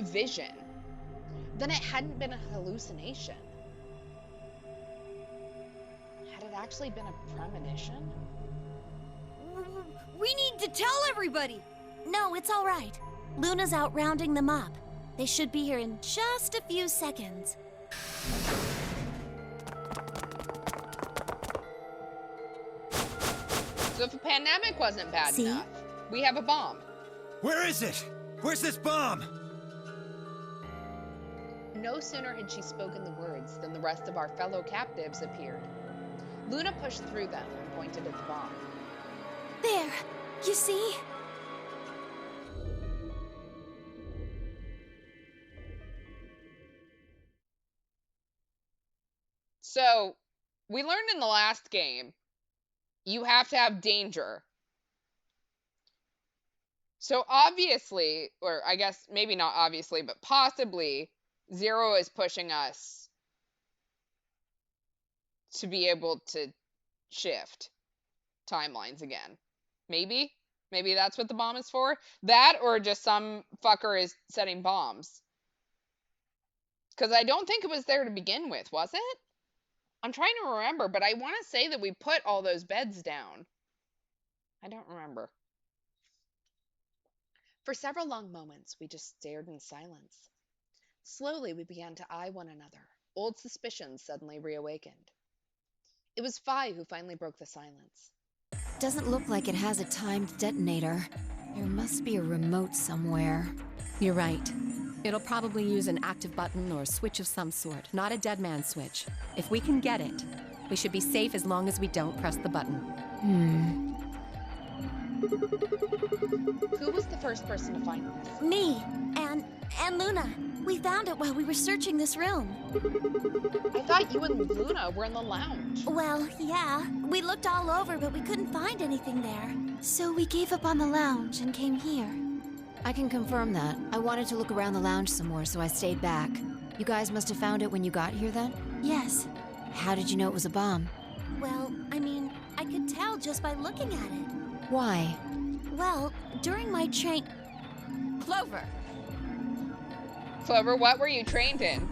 vision. Then it hadn't been a hallucination. Had it actually been a premonition? We need to tell everybody! No, it's all right. Luna's out rounding them up. They should be here in just a few seconds. So if a pandemic wasn't bad See? enough, we have a bomb. Where is it? Where's this bomb? No sooner had she spoken the words than the rest of our fellow captives appeared. Luna pushed through them and pointed at the bomb. There! You see? So, we learned in the last game, you have to have danger. So obviously, or I guess maybe not obviously, but possibly, Zero is pushing us to be able to shift timelines again. Maybe? Maybe that's what the bomb is for? That, or just some fucker is setting bombs. Because I don't think it was there to begin with, was it? I'm trying to remember, but I want to say that we put all those beds down. I don't remember. For several long moments, we just stared in silence. Slowly, we began to eye one another. Old suspicions suddenly reawakened. It was Phi who finally broke the silence. Doesn't look like it has a timed detonator. There must be a remote somewhere. You're right. It'll probably use an active button or switch of some sort, not a dead man switch. If we can get it, we should be safe as long as we don't press the button. Who was the first person to find this? Me and Luna. We found it while we were searching this room. I thought you and Luna were in the lounge. Well, yeah. We looked all over, but we couldn't find anything there. So we gave up on the lounge and came here. I can confirm that. I wanted to look around the lounge some more, so I stayed back. You guys must have found it when you got here then? Yes. How did you know it was a bomb? Well, I mean, I could tell just by looking at it. Why? Well, during my train... Clover! Clover, what were you trained in?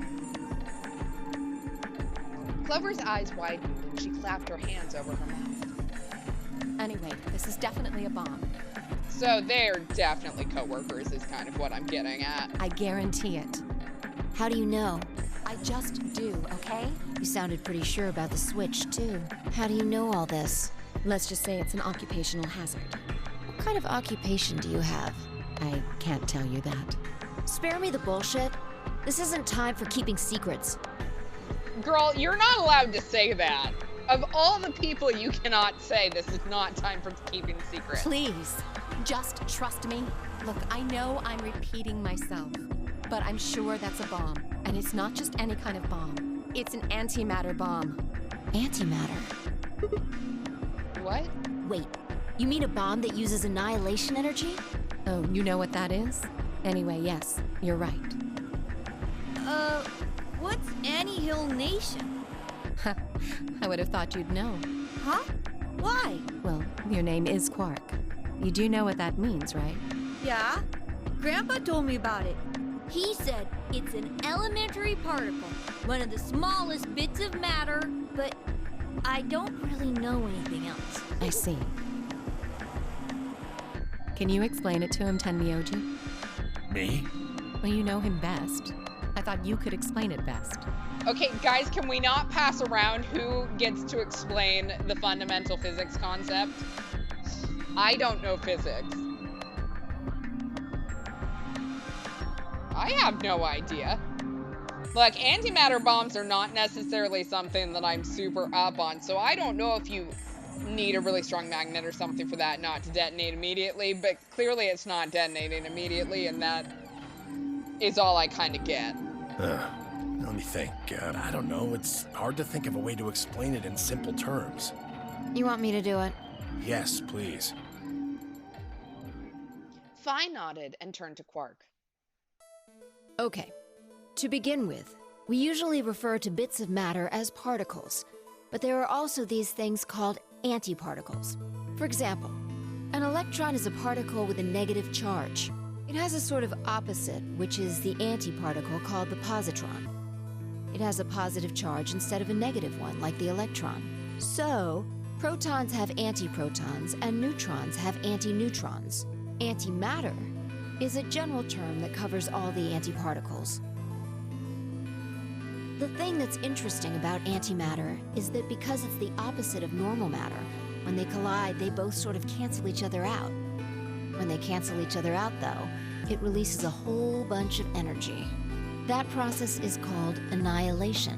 Clover's eyes widened and she clapped her hands over her mouth. Anyway, this is definitely a bomb. So they're definitely co-workers is kind of what I'm getting at. I guarantee it. How do you know? I just do, okay? You sounded pretty sure about the switch, too. How do you know all this? Let's just say it's an occupational hazard. What kind of occupation do you have? I can't tell you that. Spare me the bullshit. This isn't time for keeping secrets. Girl, you're not allowed to say that. Of all the people you cannot say, this is not time for keeping secrets. Please, just trust me. Look, I know I'm repeating myself, but I'm sure that's a bomb. And it's not just any kind of bomb. It's an antimatter bomb. Antimatter? What? Wait, you mean a bomb that uses annihilation energy? Oh, you know what that is? Anyway, yes, you're right. What's Annie-Hill Nation? I would have thought you'd know. Huh? Why? Well, your name is Quark. You do know what that means, right? Yeah? Grandpa told me about it. He said it's an elementary particle, one of the smallest bits of matter, but I don't really know anything else. I see. Can you explain it to him, Tenmyoji? Me? Well, you know him best. I thought you could explain it best. Okay, guys, can we not pass around who gets to explain the fundamental physics concept? I don't know physics. I have no idea. Look, antimatter bombs are not necessarily something that I'm super up on, so I don't know if you need a really strong magnet or something for that not to detonate immediately, but clearly it's not detonating immediately, and that is all I kind of get. Let me think. I don't know. It's hard to think of a way to explain it in simple terms. You want me to do it? Yes, please. Phi nodded and turned to Quark. Okay. To begin with, we usually refer to bits of matter as particles, but there are also these things called antiparticles. For example, an electron is a particle with a negative charge. It has a sort of opposite, which is the antiparticle called the positron. It has a positive charge instead of a negative one, like the electron. So, protons have antiprotons and neutrons have antineutrons. Antimatter is a general term that covers all the antiparticles. The thing that's interesting about antimatter is that because it's the opposite of normal matter, when they collide, they both sort of cancel each other out. When they cancel each other out, though, it releases a whole bunch of energy. That process is called annihilation.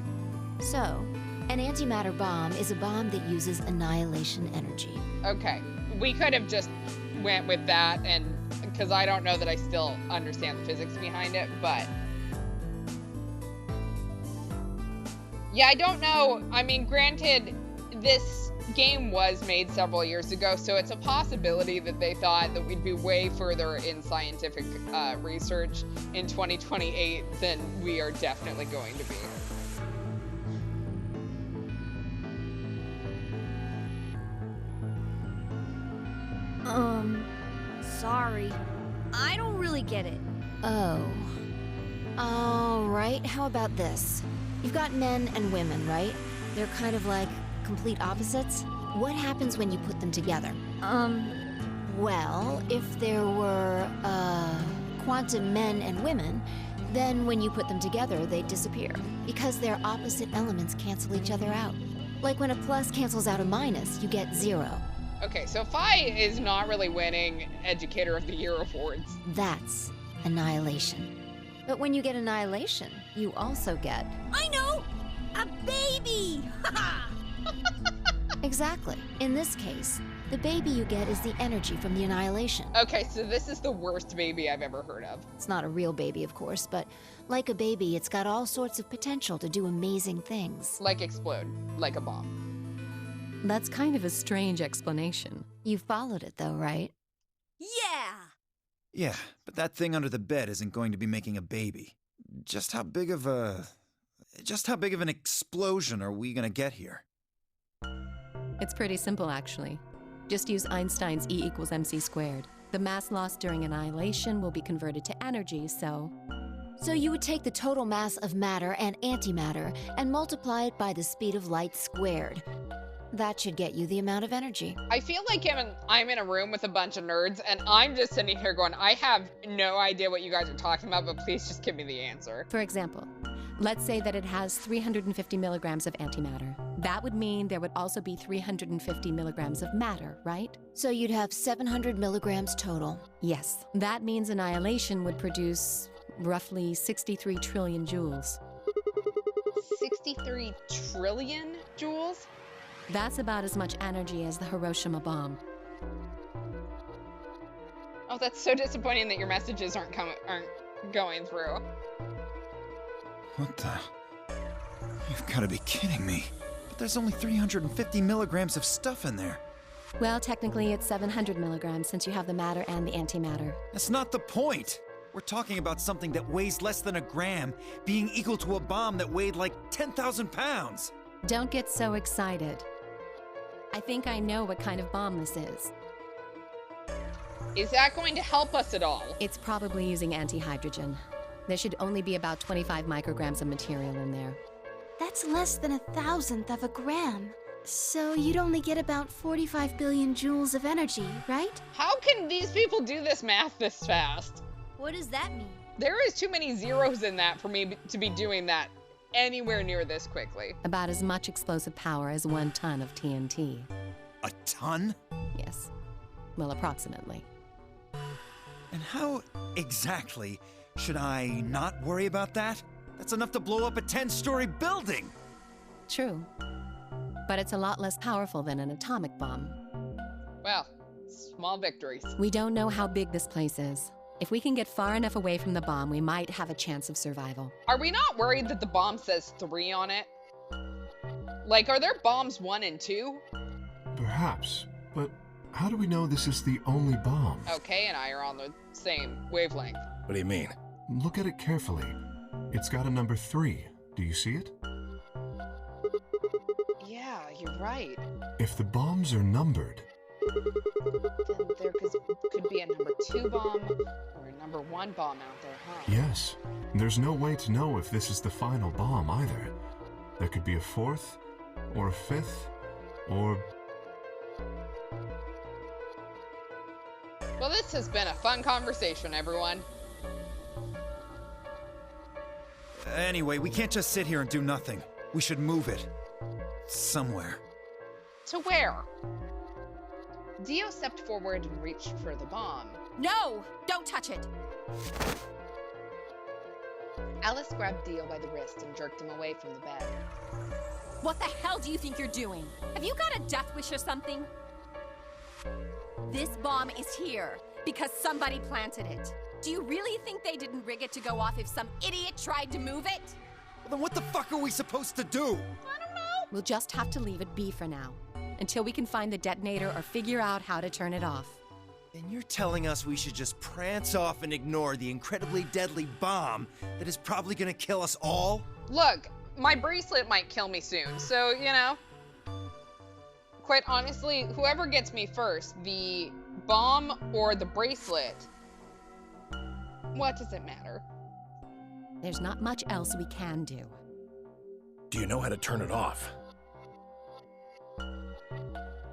So, an antimatter bomb is a bomb that uses annihilation energy. Okay, we could have just went with that, and because I don't know that I still understand the physics behind it, but yeah, I don't know. I mean, granted, this game was made several years ago, so it's a possibility that they thought that we'd be way further in scientific research in 2028 than we are definitely going to be. Sorry. I don't really get it. Oh. All right, how about this? You've got men and women, right? They're kind of like complete opposites. What happens when you put them together? Well, if there were, quantum men and women, then when you put them together, they'd disappear. Because their opposite elements cancel each other out. Like when a plus cancels out a minus, you get 0. Okay, so Phi is not really winning Educator of the Year awards. That's annihilation. But when you get annihilation, you also get... I know! A baby! Exactly. In this case, the baby you get is the energy from the annihilation. Okay, so this is the worst baby I've ever heard of. It's not a real baby, of course, but like a baby, it's got all sorts of potential to do amazing things. Like explode, like a bomb. That's kind of a strange explanation. You followed it though, right? Yeah! Yeah, but that thing under the bed isn't going to be making a baby. Just how big of an explosion are we gonna get here? It's pretty simple, actually. Just use Einstein's E = mc squared. The mass lost during annihilation will be converted to energy, so... So you would take the total mass of matter and antimatter and multiply it by the speed of light squared. That should get you the amount of energy. I feel like I'm in a room with a bunch of nerds, and I'm just sitting here going, I have no idea what you guys are talking about, but please just give me the answer. For example, let's say that it has 350 milligrams of antimatter. That would mean there would also be 350 milligrams of matter, right? So you'd have 700 milligrams total. Yes. That means annihilation would produce roughly 63 trillion joules. 63 trillion joules? That's about as much energy as the Hiroshima bomb. Oh, that's so disappointing that your messages aren't going through. What the? You've got to be kidding me. But there's only 350 milligrams of stuff in there. Well, technically it's 700 milligrams since you have the matter and the antimatter. That's not the point. We're talking about something that weighs less than a gram being equal to a bomb that weighed like 10,000 pounds. Don't get so excited. I think I know what kind of bomb this is. Is that going to help us at all? It's probably using antihydrogen. There should only be about 25 micrograms of material in there. That's less than 1,000th of a gram. So you'd only get about 45 billion joules of energy, right? How can these people do this math this fast? What does that mean? There is too many zeros in that for me to be doing that anywhere near this quickly. About as much explosive power as 1 ton of TNT. A ton? Yes. Well, approximately. And how exactly should I not worry about that? That's enough to blow up a 10-story building! True. But it's a lot less powerful than an atomic bomb. Well, small victories. We don't know how big this place is. If we can get far enough away from the bomb, we might have a chance of survival. Are we not worried that the bomb says 3 on it? Like, are there bombs 1 and 2? Perhaps, but how do we know this is the only bomb? Okay, and I are on the same wavelength. What do you mean? Look at it carefully. It's got a number 3. Do you see it? Yeah, you're right. If the bombs are numbered, Then there could be a number 2 bomb or a number 1 bomb out there, huh? yes, there's no way to know if this is the final bomb either. There could be a 4th, or a 5th, or... Well, this has been a fun conversation, everyone. Anyway, we can't just sit here and do nothing. We should move it. Somewhere. To where? Dio stepped forward and reached for the bomb. No! Don't touch it! Alice grabbed Dio by the wrist and jerked him away from the bed. What the hell do you think you're doing? Have you got a death wish or something? This bomb is here because somebody planted it. Do you really think they didn't rig it to go off if some idiot tried to move it? Well, then what the fuck are we supposed to do? I don't know. We'll just have to leave it be for now, until we can find the detonator or figure out how to turn it off. And you're telling us we should just prance off and ignore the incredibly deadly bomb that is probably gonna kill us all? Look, my bracelet might kill me soon, so, you know. Quite honestly, whoever gets me first, the bomb or the bracelet, what does it matter? There's not much else we can do. Do you know how to turn it off?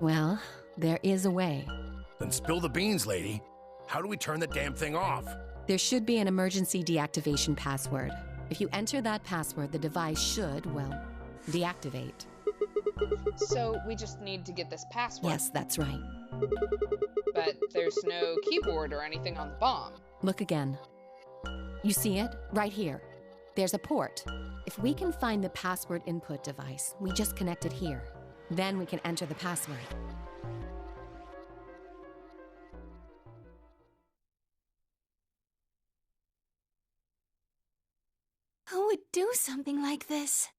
Well, there is a way. Then spill the beans, lady. How do we turn the damn thing off? There should be an emergency deactivation password. If you enter that password, the device should, well, deactivate. So we just need to get this password. Yes, that's right. But there's no keyboard or anything on the bomb. Look again. You see it? Right here. There's a port. If we can find the password input device, we just connect it here. Then we can enter the password. Who would do something like this?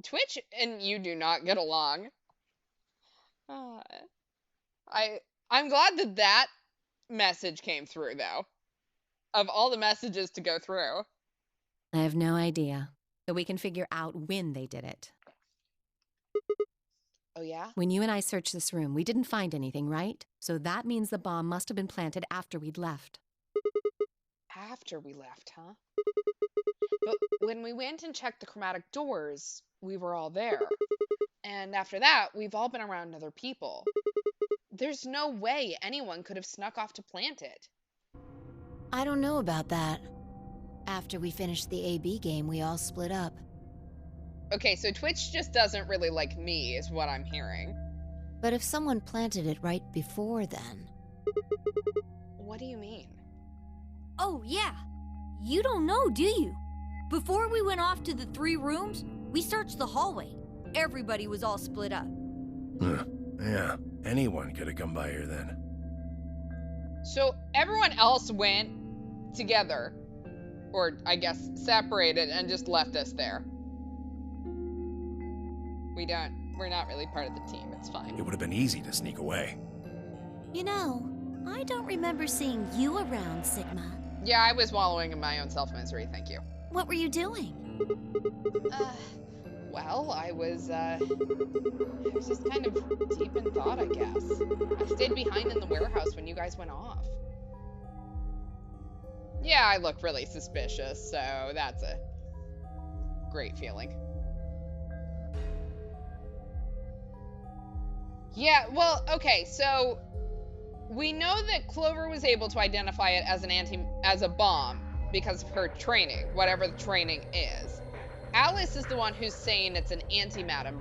Twitch and you do not get along. I'm glad that that message came through, though. Of all the messages to go through. I have no idea, but we can figure out when they did it. Oh, yeah? When you and I searched this room, we didn't find anything, right? So that means the bomb must have been planted after we'd left. After we left, huh? But when we went and checked the chromatic doors, we were all there. And after that, we've all been around other people. There's no way anyone could have snuck off to plant it. I don't know about that. After we finished the AB game, we all split up. Okay, so Twitch just doesn't really like me, is what I'm hearing. But if someone planted it right before then... What do you mean? Oh, yeah. You don't know, do you? Before we went off to the 3 rooms, we searched the hallway. Everybody was all split up. Yeah, anyone could have come by here then. So everyone else went together, or I guess separated, and just left us there. We're not really part of the team, it's fine. It would have been easy to sneak away. You know, I don't remember seeing you around, Sigma. Yeah, I was wallowing in my own self-misery, thank you. What were you doing? Well, I was just kind of deep in thought, I guess. I stayed behind in the warehouse when you guys went off. Yeah, I look really suspicious, so that's a great feeling. Yeah, well, okay, so we know that Clover was able to identify it as a bomb because of her training, whatever the training is. Alice is the one who's saying it's an antimatter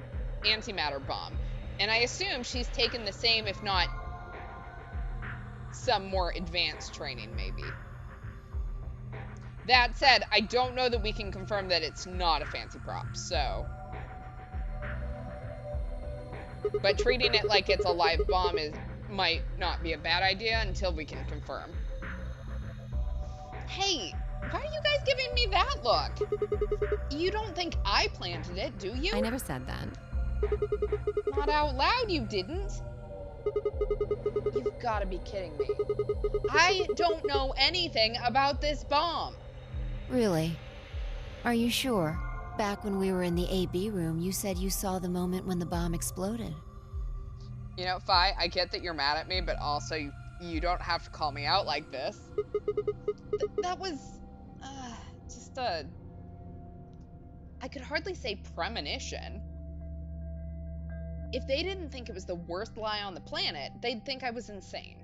bomb, and I assume she's taken the same, if not some more advanced training, maybe. That said, I don't know that we can confirm that it's not a fancy prop, so... But treating it like it's a live bomb might not be a bad idea until we can confirm. Hey, why are you guys giving me that look? You don't think I planted it, do you? I never said that. Not out loud, you didn't. You've got to be kidding me. I don't know anything about this bomb. Really? Are you sure? Back when we were in the AB room, you said you saw the moment when the bomb exploded. You know, Fi, I get that you're mad at me, but also you don't have to call me out like this. That was just a... I could hardly say premonition. If they didn't think it was the worst lie on the planet, they'd think I was insane.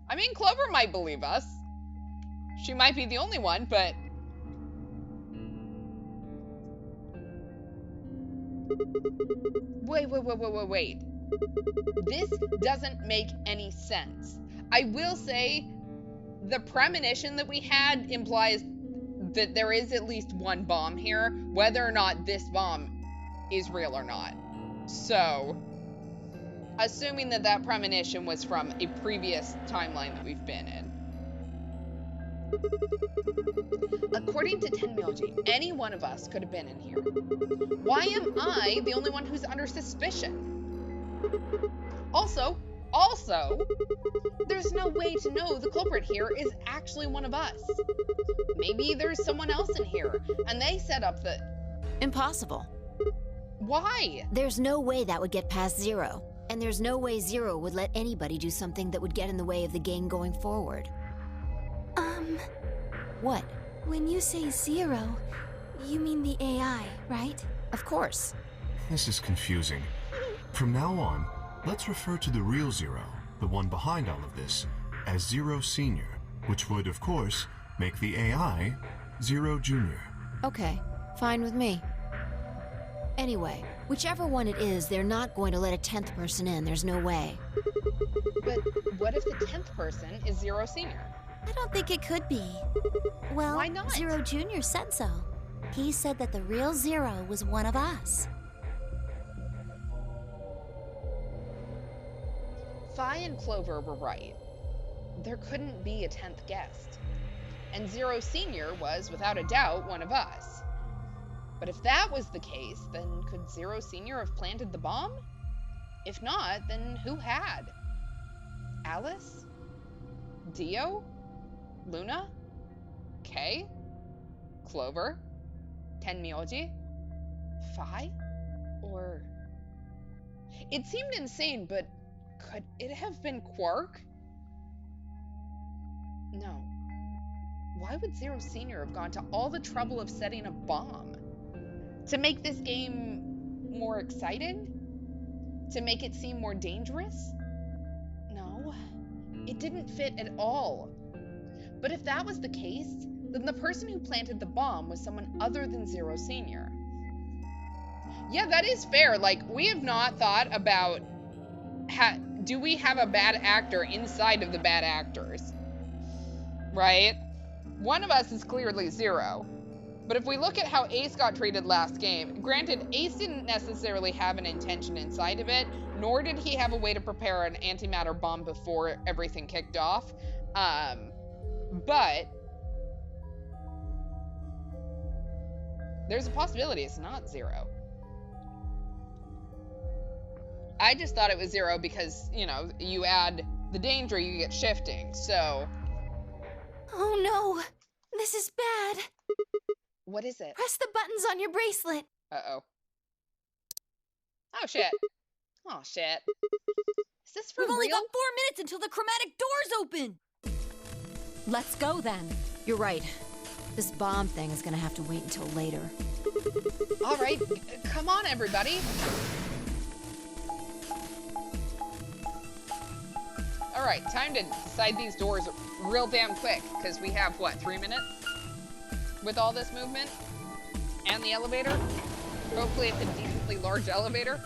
I mean, Clover might believe us. She might be the only one, but... Wait. This doesn't make any sense. I will say, the premonition that we had implies that there is at least one bomb here, whether or not this bomb is real or not. So, assuming that that premonition was from a previous timeline that we've been in. According to Tenmyoji, any one of us could have been in here. Why am I the only one who's under suspicion? Also, there's no way to know the culprit here is actually one of us. Maybe there's someone else in here, and they set up the... Impossible. Why? There's no way that would get past Zero. And there's no way Zero would let anybody do something that would get in the way of the gang going forward. What? When you say Zero, you mean the AI, right? Of course. This is confusing. From now on, let's refer to the real Zero, the one behind all of this, as Zero Senior, which would, of course, make the AI Zero Junior. Okay, fine with me. Anyway, whichever one it is, they're not going to let a 10th person in. There's no way. But what if the 10th person is Zero Senior? I don't think it could be. Well, why not? Zero Jr. said so. He said that the real Zero was one of us. Fi and Clover were right. There couldn't be a 10th guest. And Zero Senior was, without a doubt, one of us. But if that was the case, then could Zero Senior have planted the bomb? If not, then who had? Alice? Dio? Luna? Kay? Clover? Tenmyoji? Fi? Or... It seemed insane, but could it have been Quark? No. Why would Zero Senior have gone to all the trouble of setting a bomb? To make this game more exciting? To make it seem more dangerous? No. It didn't fit at all. But if that was the case, then the person who planted the bomb was someone other than Zero Senior. Yeah, that is fair. Like, we have not thought about, do we have a bad actor inside of the bad actors? Right? One of us is clearly Zero. But if we look at how Ace got treated last game, granted, Ace didn't necessarily have an intention inside of it, nor did he have a way to prepare an antimatter bomb before everything kicked off. But there's a possibility it's not Zero. I just thought it was Zero because, you know, you add the danger, you get shifting, so... Oh no! This is bad! What is it? Press the buttons on your bracelet! Uh-oh. Oh, shit. Oh, shit. Is this for We've only real? got 4 minutes until the chromatic doors open! Let's go then. You're right. This bomb thing is gonna have to wait until later. All right, come on, everybody. All right, time to decide these doors real damn quick, because we have, what, 3 minutes? With all this movement? And the elevator? Hopefully it's a decently large elevator.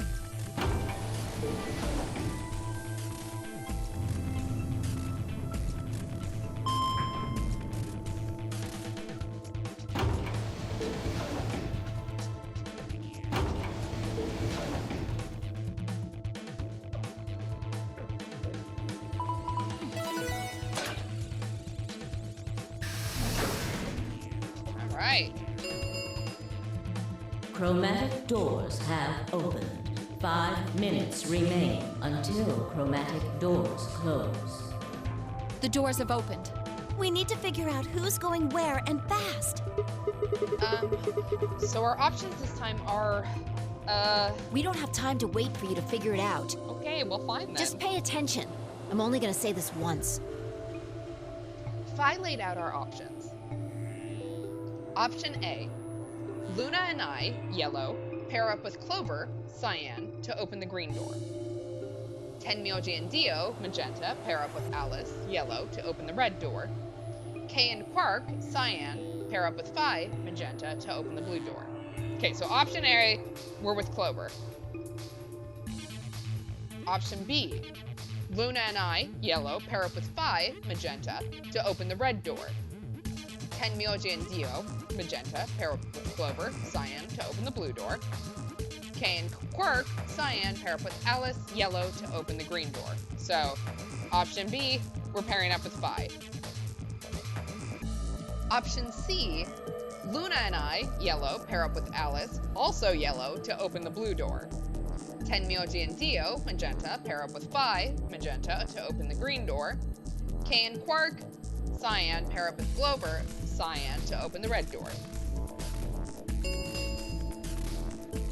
right. Chromatic doors have opened. 5 minutes remain until chromatic doors close. The doors have opened. We need to figure out who's going where and fast. So our options this time are, We don't have time to wait for you to figure it out. okay, we'll find them. Just pay attention. I'm only gonna say this once. Fi laid out our options. Option A, Luna and I, yellow, pair up with Clover, cyan, to open the green door. Tenmyoji and Dio, magenta, pair up with Alice, yellow, to open the red door. Kay and Quark, cyan, pair up with Fi, magenta, to open the blue door. Okay, so option A, we're with Clover. Option B, Luna and I, yellow, pair up with Fi, magenta, to open the red door. Tenmyoji and Dio, magenta, pair up with Clover, cyan, to open the blue door. Kay and Quark, cyan, pair up with Alice, yellow, to open the green door. So, option B, we're pairing up with Fi. Option C, Luna and I, yellow, pair up with Alice, also yellow, to open the blue door. Tenmyoji and Dio, magenta, pair up with Fi, magenta, to open the green door. Kay and Quark, cyan, pair up with Clover, cyan, to open the red door.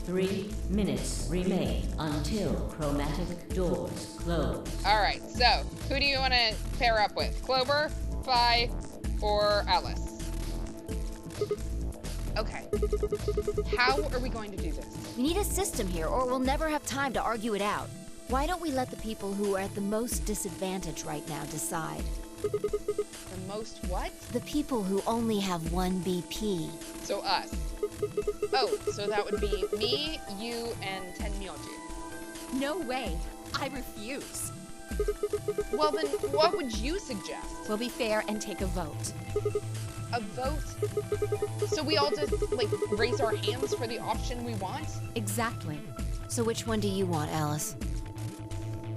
3 minutes remain until chromatic doors close. Alright, so, who do you want to pair up with? Clover, Fi, or Alice? Okay. How are we going to do this? We need a system here, or we'll never have time to argue it out. Why don't we let the people who are at the most disadvantage right now decide? The most what? The people who only have 1 BP. So us. Oh, so that would be me, you, and Tenmyoji. No way. I refuse. Well then, what would you suggest? We'll be fair and take a vote. A vote? So we all just, like, raise our hands for the option we want? Exactly. So which one do you want, Alice?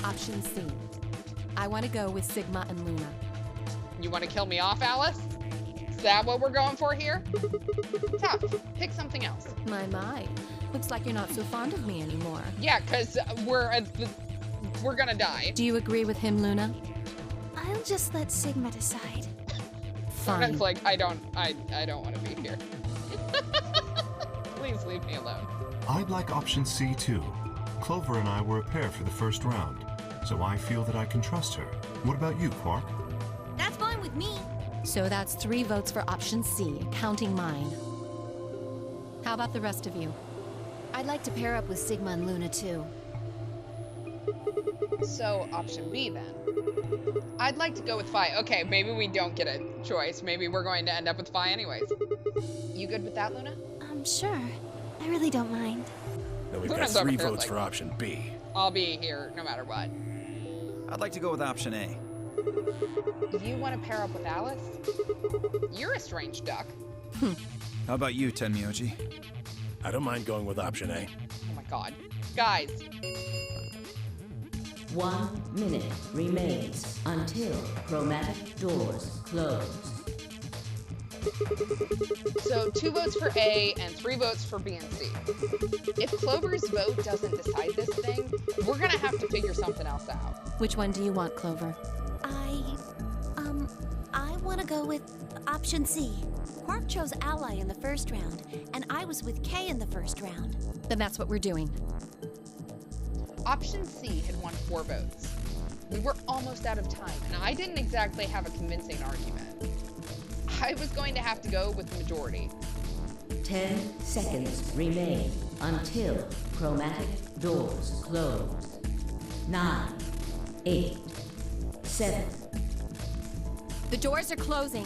Option C. I want to go with Sigma and Luna. You want to kill me off, Alice? Is that what we're going for here? Tough. Pick something else. My. Looks like you're not so fond of me anymore. Yeah, because we're gonna die. Do you agree with him, Luna? I'll just let Sigma decide. Fine. It's like, I don't want to be here. Please leave me alone. I'd like option C too. Clover and I were a pair for the first round, so I feel that I can trust her. What about you, Quark? That's fine with me. So that's 3 votes for option C, counting mine. How about the rest of you? I'd like to pair up with Sigma and Luna too. So, option B then. I'd like to go with Fi. Okay, maybe we don't get a choice. Maybe we're going to end up with Fi anyways. You good with that, Luna? Sure. I really don't mind. Then we've got Luna's 3 over here, votes like- for option B. I'll be here no matter what. I'd like to go with option A. You want to pair up with Alice? You're a strange duck. How about you, Tenmyoji? I don't mind going with option A. Oh my god. Guys, 1 minute remains until chromatic doors close. so 2 votes for A and 3 votes for B and C. If Clover's vote doesn't decide this thing, we're gonna have to figure something else out. Which one do you want, Clover? I want to go with option C. Quark chose Ally in the first round, and I was with Kay in the first round. Then that's what we're doing. Option C had won 4 votes. We were almost out of time, and I didn't exactly have a convincing argument. I was going to have to go with the majority. 10 seconds remain until chromatic doors close. 9, 8, 7. The doors are closing.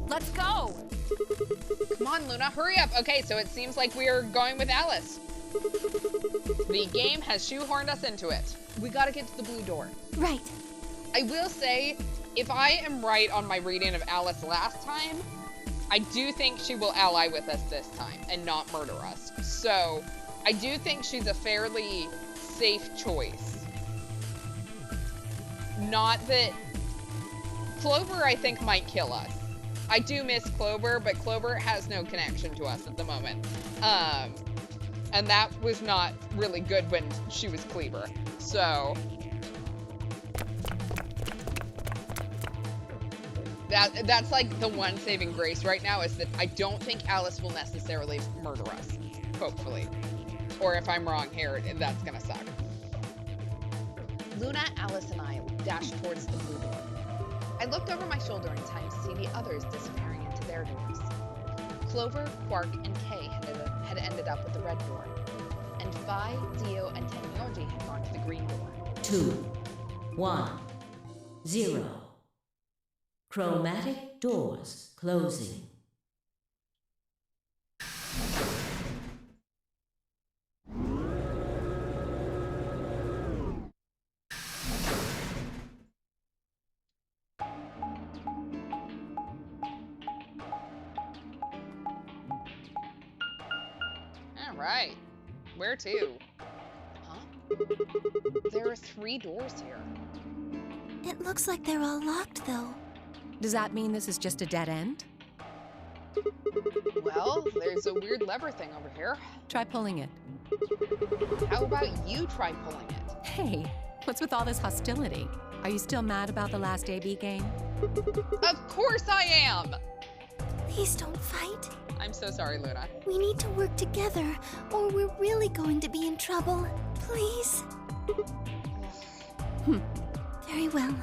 Let's go! Come on, Luna, hurry up. Okay, so it seems like we are going with Alice. The game has shoehorned us into it. We gotta get to the blue door. Right. I will say, if I am right on my reading of Alice last time, I do think she will ally with us this time and not murder us. So, I do think she's a fairly safe choice. Not that... Clover, I think, might kill us. I do miss Clover, but Clover has no connection to us at the moment. And that was not really good when she was Cleaver. So that's like the one saving grace right now, is that I don't think Alice will necessarily murder us, hopefully. Or if I'm wrong here, that's gonna suck. Luna, Alice, and I dashed towards the blue door. I looked over my shoulder in time to see the others disappearing into their doors. Clover, Quark, and Kay had ended up with the red door, and Phi, Dio, and Tenyoji had gone to the green door. 2, 1, 0. Chromatic doors closing. All right. Where to? Huh? There are 3 doors here. It looks like they're all locked, though. Does that mean this is just a dead end? Well, there's a weird lever thing over here. Try pulling it. How about you try pulling it? Hey, what's with all this hostility? Are you still mad about the last AB game? Of course I am! Please don't fight. I'm so sorry, Luna. We need to work together, or we're really going to be in trouble. Please. Very well.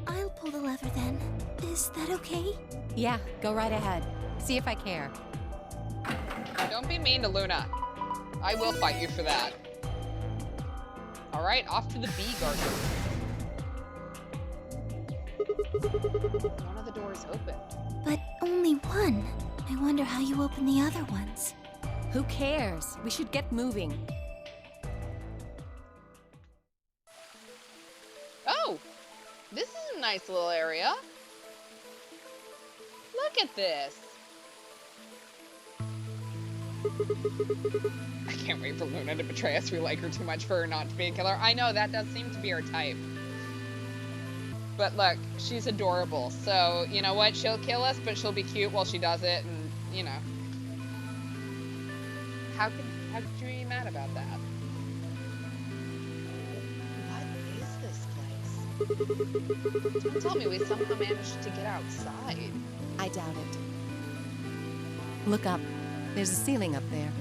I'll pull the lever then. Is that okay? Yeah, go right ahead. See if I care. Don't be mean to Luna. I will fight you for that. Alright, off to the bee garden. One of the doors opened. But only one. I wonder how you open the other ones. Who cares? We should get moving. Oh! This is a nice little area. Look at this. I can't wait for Luna to betray us. We like her too much for her not to be a killer. I know, that does seem to be her type. But look, she's adorable. So, you know what? She'll kill us, but she'll be cute while she does it. And, you know. How could you be mad about that? What is this place? Don't tell me we somehow managed to get outside. I doubt it. Look up. There's a ceiling up there.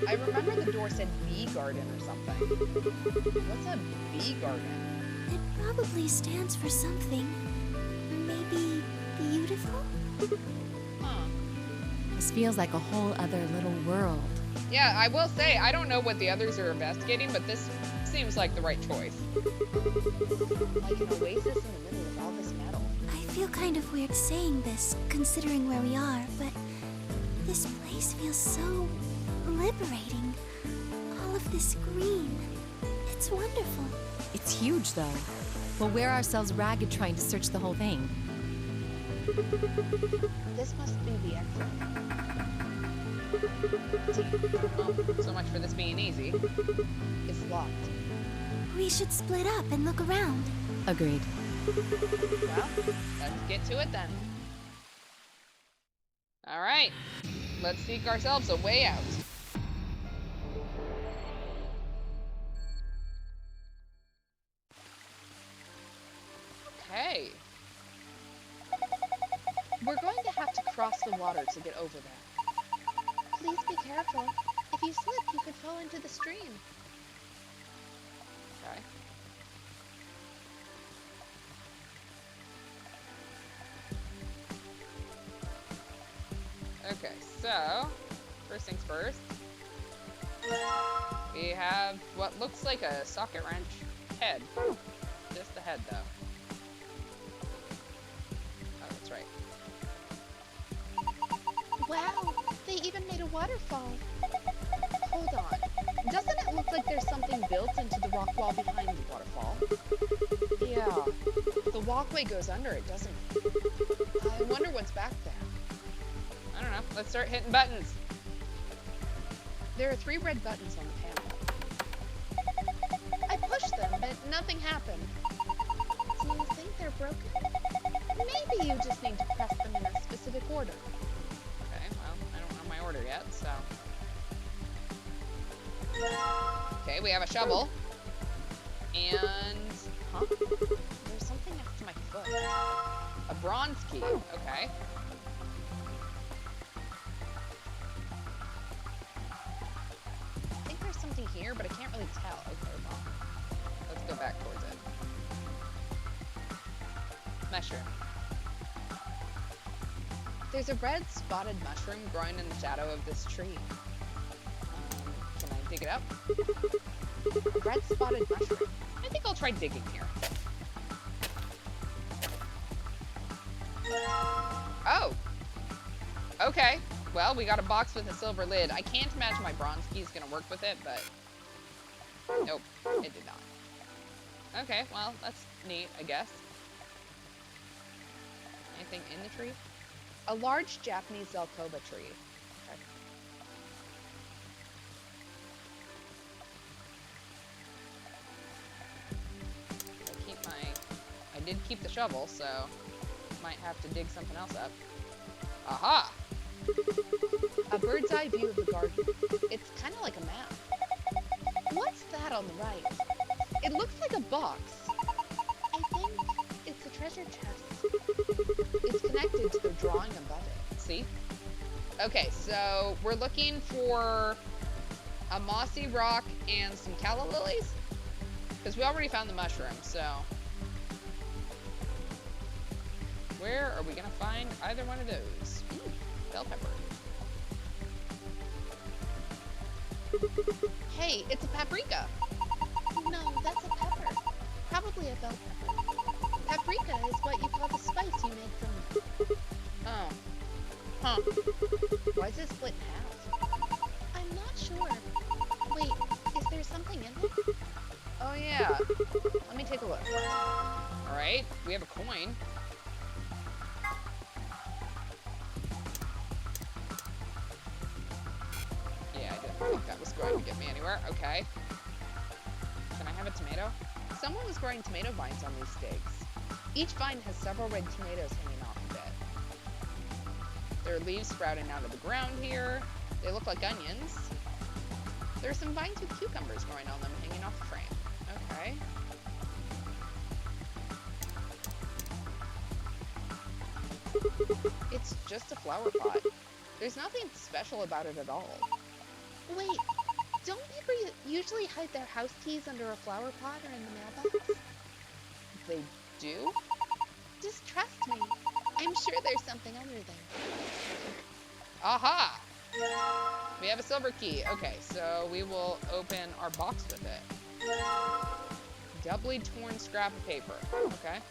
I remember the door said bee garden or something. What's a bee garden? It probably stands for something. Maybe beautiful? Huh. This feels like a whole other little world. Yeah, I will say, I don't know what the others are investigating, but this seems like the right choice. Like an oasis in the middle of all this metal. I feel kind of weird saying this, considering where we are, but this place feels so liberating. All of this green. It's wonderful. It's huge, though. We'll wear ourselves ragged trying to search the whole thing. This must be the exit. Well, so much for this being easy. It's locked. We should split up and look around. Agreed. Well, let's get to it then. All right, let's seek ourselves a way out. Okay. We're going to have to cross the water to get over there. Please be careful. If you slip, you could fall into the stream. Okay. Okay, so, first things first. We have what looks like a socket wrench head. Just the head, though. Oh, that's right. Wow, they even made a waterfall. Hold on. Doesn't it look like there's something built into the rock wall behind the waterfall? Yeah, the walkway goes under it, doesn't it? I wonder what's back there. I don't know. Let's start hitting buttons. There are 3 red buttons on the panel. I pushed them, but nothing happened. Do you think they're broken? Maybe. you just need to press them in a specific order. Okay, well, I don't know my order yet, so... Okay, we have a shovel. And... Huh? There's something next to my foot. A bronze key. Okay. I think there's something here, but I can't really tell. Okay, well, let's go back towards it. Mushroom. There's a red spotted mushroom growing in the shadow of this tree. Can I dig it up? Red spotted mushroom. I think I'll try digging here. Oh! Okay. Well, we got a box with a silver lid. I can't imagine my bronze key is gonna work with it, but... Nope, it did not. Okay, well, that's neat, I guess. Anything in the tree? A large Japanese Zelkova tree. Okay. I did keep the shovel, so might have to dig something else up. Aha! A bird's eye view of the garden. It's kind of like a map. What's that on the right? It looks like a box. I think it's a treasure chest. It's connected to the drawing above it. See? Okay, so we're looking for a mossy rock and some calla lilies. Because we already found the mushroom, so... Where are we going to find either one of those? Ooh, bell pepper. Hey, it's a paprika. No, that's a pepper. Probably a bell pepper. Paprika is what you call the spice you make from... Oh. Huh. Why is it split in half? I'm not sure. Wait, is there something in it? Oh, yeah. Let me take a look. Alright, we have a coin. Yeah, I didn't think that was going to get me anywhere. Okay. Can I have a tomato? Someone was growing tomato vines on these stakes. Each vine has several red tomatoes hanging off of it. There are leaves sprouting out of the ground here. They look like onions. There are some vines with cucumbers growing on them hanging off the frame. Okay. It's just a flower pot. There's nothing special about it at all. Wait, don't people usually hide their house keys under a flower pot or in the mailbox? They do? Just trust me. I'm sure there's something under there. Aha! We have a silver key. Okay, so we will open our box with it. Doubly torn scrap of paper. Okay.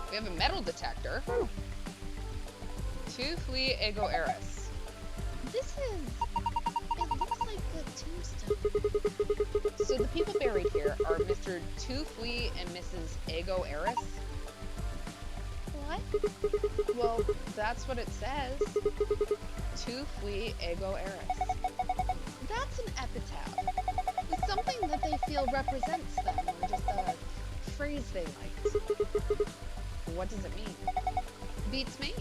We have a metal detector. Tu fui ego eris. This is... It looks like a tombstone. So the people buried here are Mr. Tu fui and Mrs. Ego Eris. What? Well, that's what it says. Tu fui ego eris. That's an epitaph. It's something that they feel represents them, or just a phrase they liked. What does it mean? Beats me.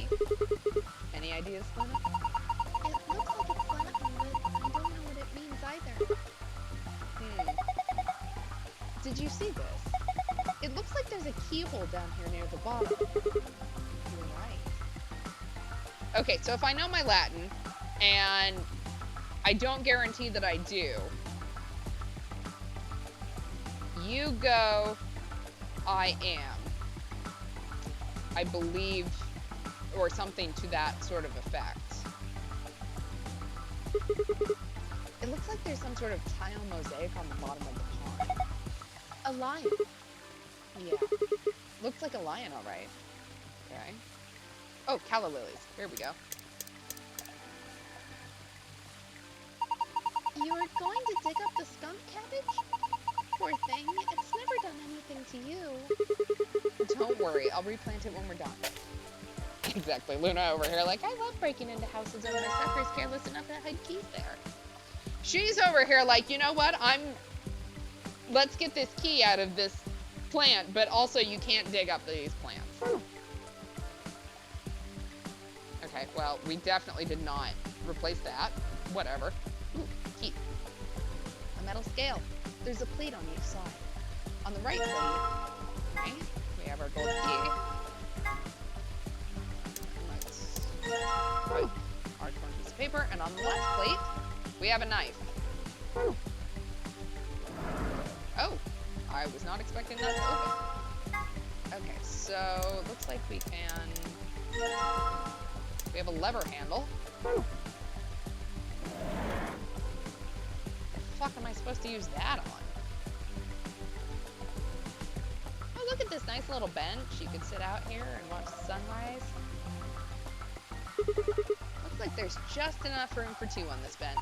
Any ideas, Luna? It looks like it's Latin, but I don't know what it means either. Did you see this? It looks like there's a keyhole down here near the bottom. You're right. Okay, so if I know my Latin, and I don't guarantee that I do, you go, I am. I believe, or something to that sort of effect. It looks like there's some sort of tile mosaic on the bottom of the pond. A lion. Yeah. Looks like a lion, all right. Okay. Oh, calla lilies. Here we go. You were going to dig up the skunk cabbage? poor thing. It's never done anything to you. Don't worry, I'll replant it when we're done. Exactly, Luna over here like, I love breaking into houses and my sucker's careless enough to hide keys there. She's over here like, you know what, let's get this key out of this plant, but also you can't dig up these plants. Okay, well, we definitely did not replace that. Whatever. Ooh, key. A metal scale. There's a plate on each side. On the right plate, right, we have our gold key. Let's put our torn piece of paper, and on the left plate, we have a knife. Oh, I was not expecting that to open. Okay, so it looks like we have a lever handle. The fuck am I supposed to use that on? Oh, look at this nice little bench. You could sit out here and watch the sunrise. Looks like there's just enough room for two on this bench.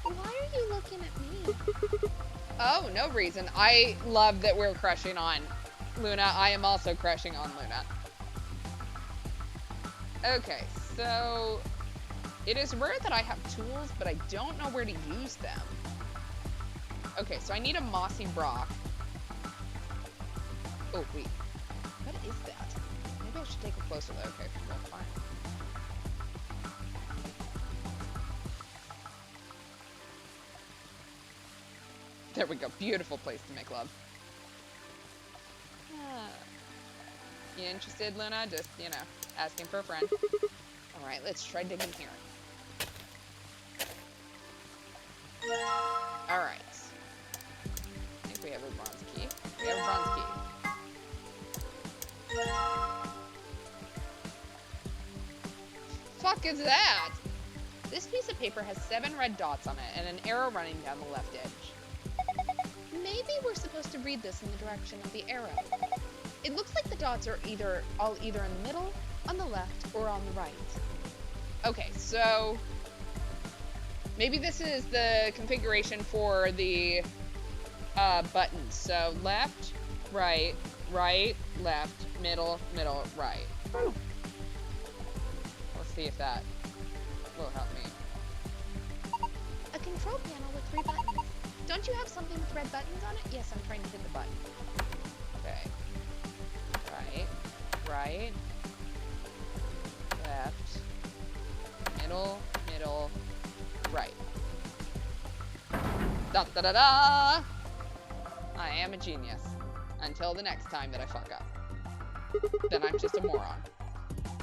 Why are you looking at me? Oh, no reason. I love that we're crushing on Luna. I am also crushing on Luna. Okay, so it is rare that I have tools, but I don't know where to use them. Okay, so I need a mossy rock. Oh, wait. What is that? Maybe I should take a closer look. Okay, well, fine. There we go. Beautiful place to make love. You interested, Luna? Just, you know, asking for a friend. Alright, let's try digging here. Alright. I think we have a bronze key. We have a bronze key. Fuck is that? This piece of paper has 7 red dots on it and an arrow running down the left edge. Maybe we're supposed to read this in the direction of the arrow. It looks like the dots are either in the middle, on the left, or on the right. Okay, so maybe this is the configuration for the buttons. So left, right, right, left, middle, middle, right. Let's see if that will help me. A control panel with 3 buttons. Don't you have something with red buttons on it? Yes, I'm trying to hit the button. Okay. Right, right, left, middle, middle, right. Da da da da! I am a genius. Until the next time that I fuck up. Then I'm just a moron.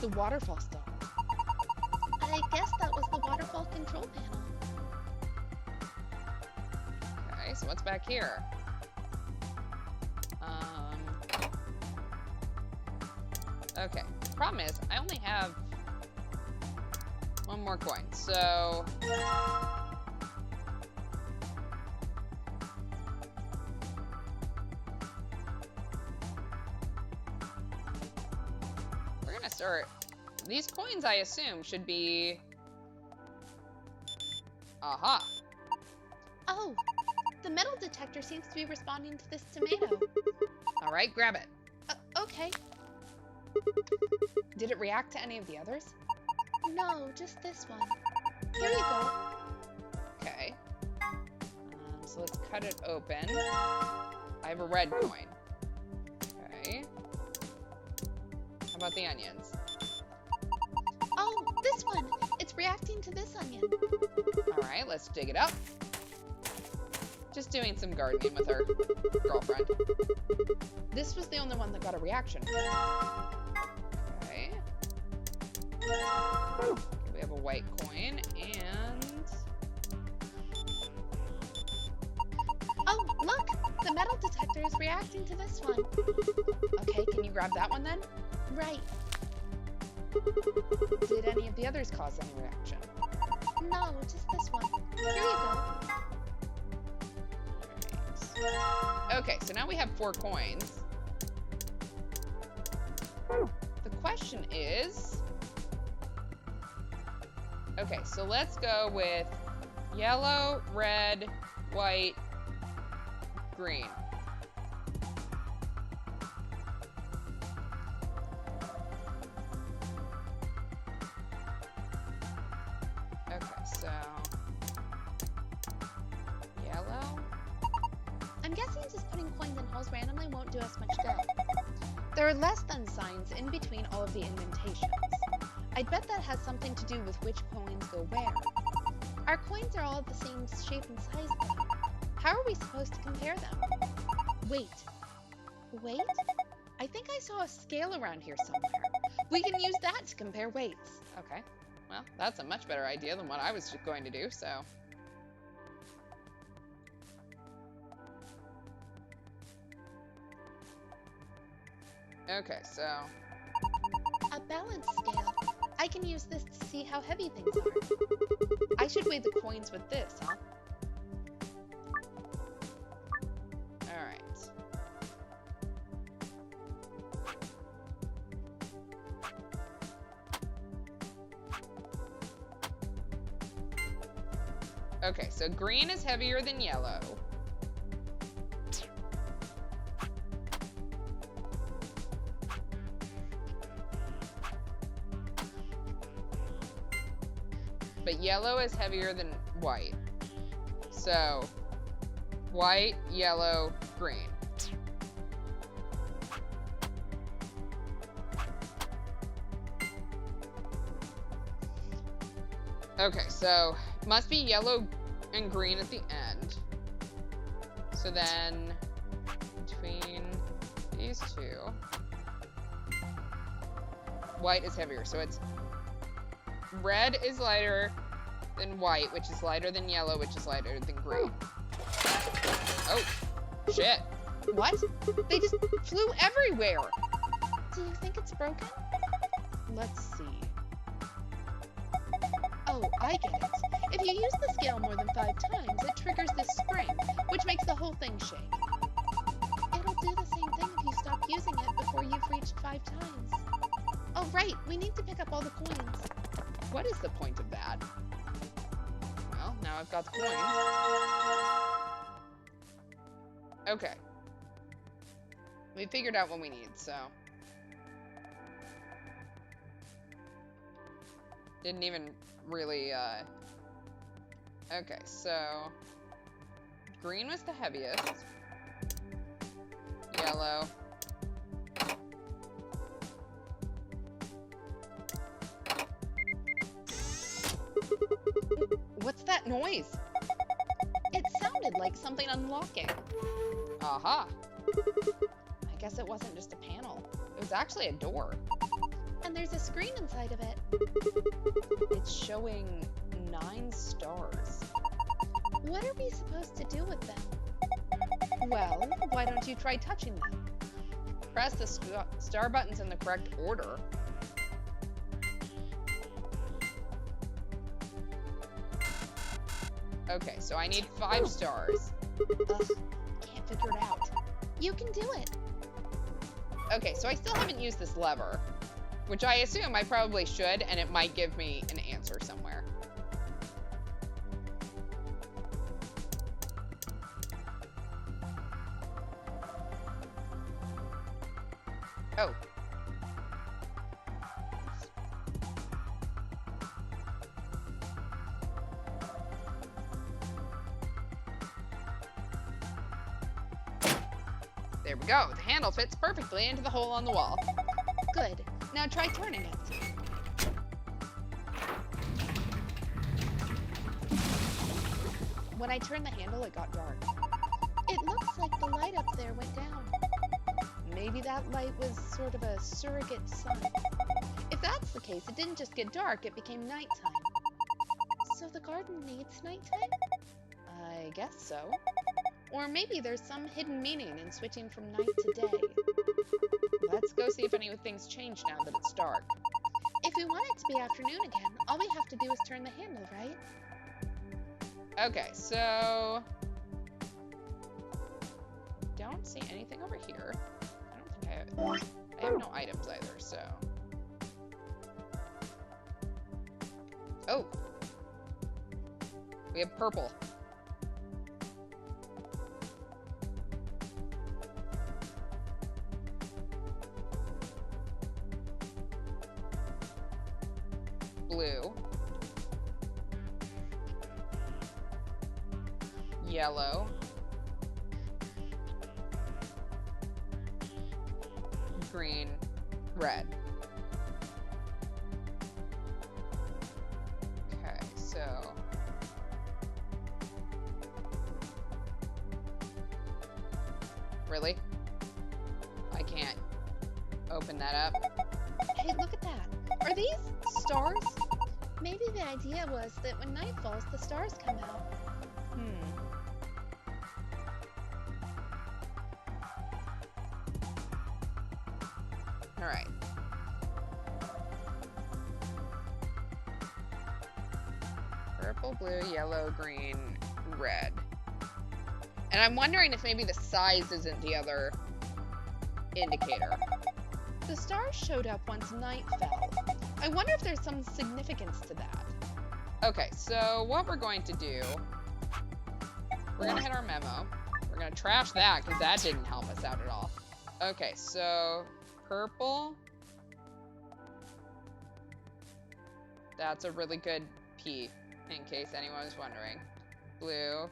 The waterfall stopped. I guess that was the waterfall control panel. Okay, so what's back here? Okay, problem is, I only have 1 more coin, so... we're gonna start... These coins, I assume, should be... Aha! Oh, the metal detector seems to be responding to this tomato. Alright, grab it. Okay. Did it react to any of the others? No, just this one. Here you go. Okay. So let's cut it open. I have a red coin. Okay. How about the onions? Oh, this one. It's reacting to this onion. Alright, let's dig it up. Just doing some gardening with our girlfriend. This was the only one that got a reaction. Okay. Okay, we have a white coin, and... Oh, look! The metal detector is reacting to this one. Okay, can you grab that one then? Right. Did any of the others cause any reaction? No, just this one. Here you go. Okay, so now we have 4 coins. The question is... Okay, so let's go with yellow, red, white, green. Okay, so yellow. I'm guessing just putting coins in holes randomly won't do us much good. There are less than signs in between all of the indentations. I'd bet that has something to do with which coins go where. Our coins are all the same shape and size though. How are we supposed to compare them? Wait. Wait? I think I saw a scale around here somewhere. We can use that to compare weights. Okay. Well, that's a much better idea than what I was going to do, so. Okay, so. A balance scale. I can use this to see how heavy things are. I should weigh the coins with this, huh? Alright. Okay, so green is heavier than yellow. But yellow is heavier than white. So, white, yellow, green. Okay, so must be yellow and green at the end. So then, between these two, white is heavier. So it's red is lighter than white, which is lighter than yellow, which is lighter than green. Oh, shit. What? They just flew everywhere. Do you think it's broken? Let's see. Oh, I get it. If you use the scale more than 5 times, it triggers this spring, which makes the whole thing shake. It'll do the same thing if you stop using it before you've reached 5 times. Oh, right, we need to pick up all the coins. What is the point of that? Well, now I've got the coin. Okay. We figured out what we need, so. Didn't even really, Okay, so. Green was the heaviest. Yellow. What's that noise? It sounded like something unlocking. Aha. I guess it wasn't just a panel. It was actually a door. And there's a screen inside of it. It's showing 9 stars. What are we supposed to do with them? Well, why don't you try touching them? Press the star buttons in the correct order. Okay, so I need 5 stars. Ugh, can't figure it out. You can do it. Okay, so I still haven't used this lever, which I assume I probably should, and it might give me an answer somewhere. Oh. There we go. The handle fits perfectly into the hole on the wall. Good. Now try turning it. When I turned the handle, it got dark. It looks like the light up there went down. Maybe that light was sort of a surrogate sun. If that's the case, it didn't just get dark, it became nighttime. So the garden needs nighttime? I guess so. Or maybe there's some hidden meaning in switching from night to day. Let's go see if anything's changed now that it's dark. If we want it to be afternoon again, all we have to do is turn the handle, right? Okay, so... don't see anything over here. I don't think I have no items either, so... Oh! We have purple. blue, yellow, green, red. Okay, so really? I can't open that up. Hey, look at that. Are these stars? Maybe the idea was that when night falls, the stars come out. All right. Purple, blue, yellow, green, red. And I'm wondering if maybe the size isn't the other indicator. The stars showed up once night fell. I wonder if there's some significance to that. Okay, so what we're going to do, we're going to hit our memo. We're going to trash that because that didn't help us out at all. Okay, so purple. That's a really good P, in case anyone was wondering. Blue.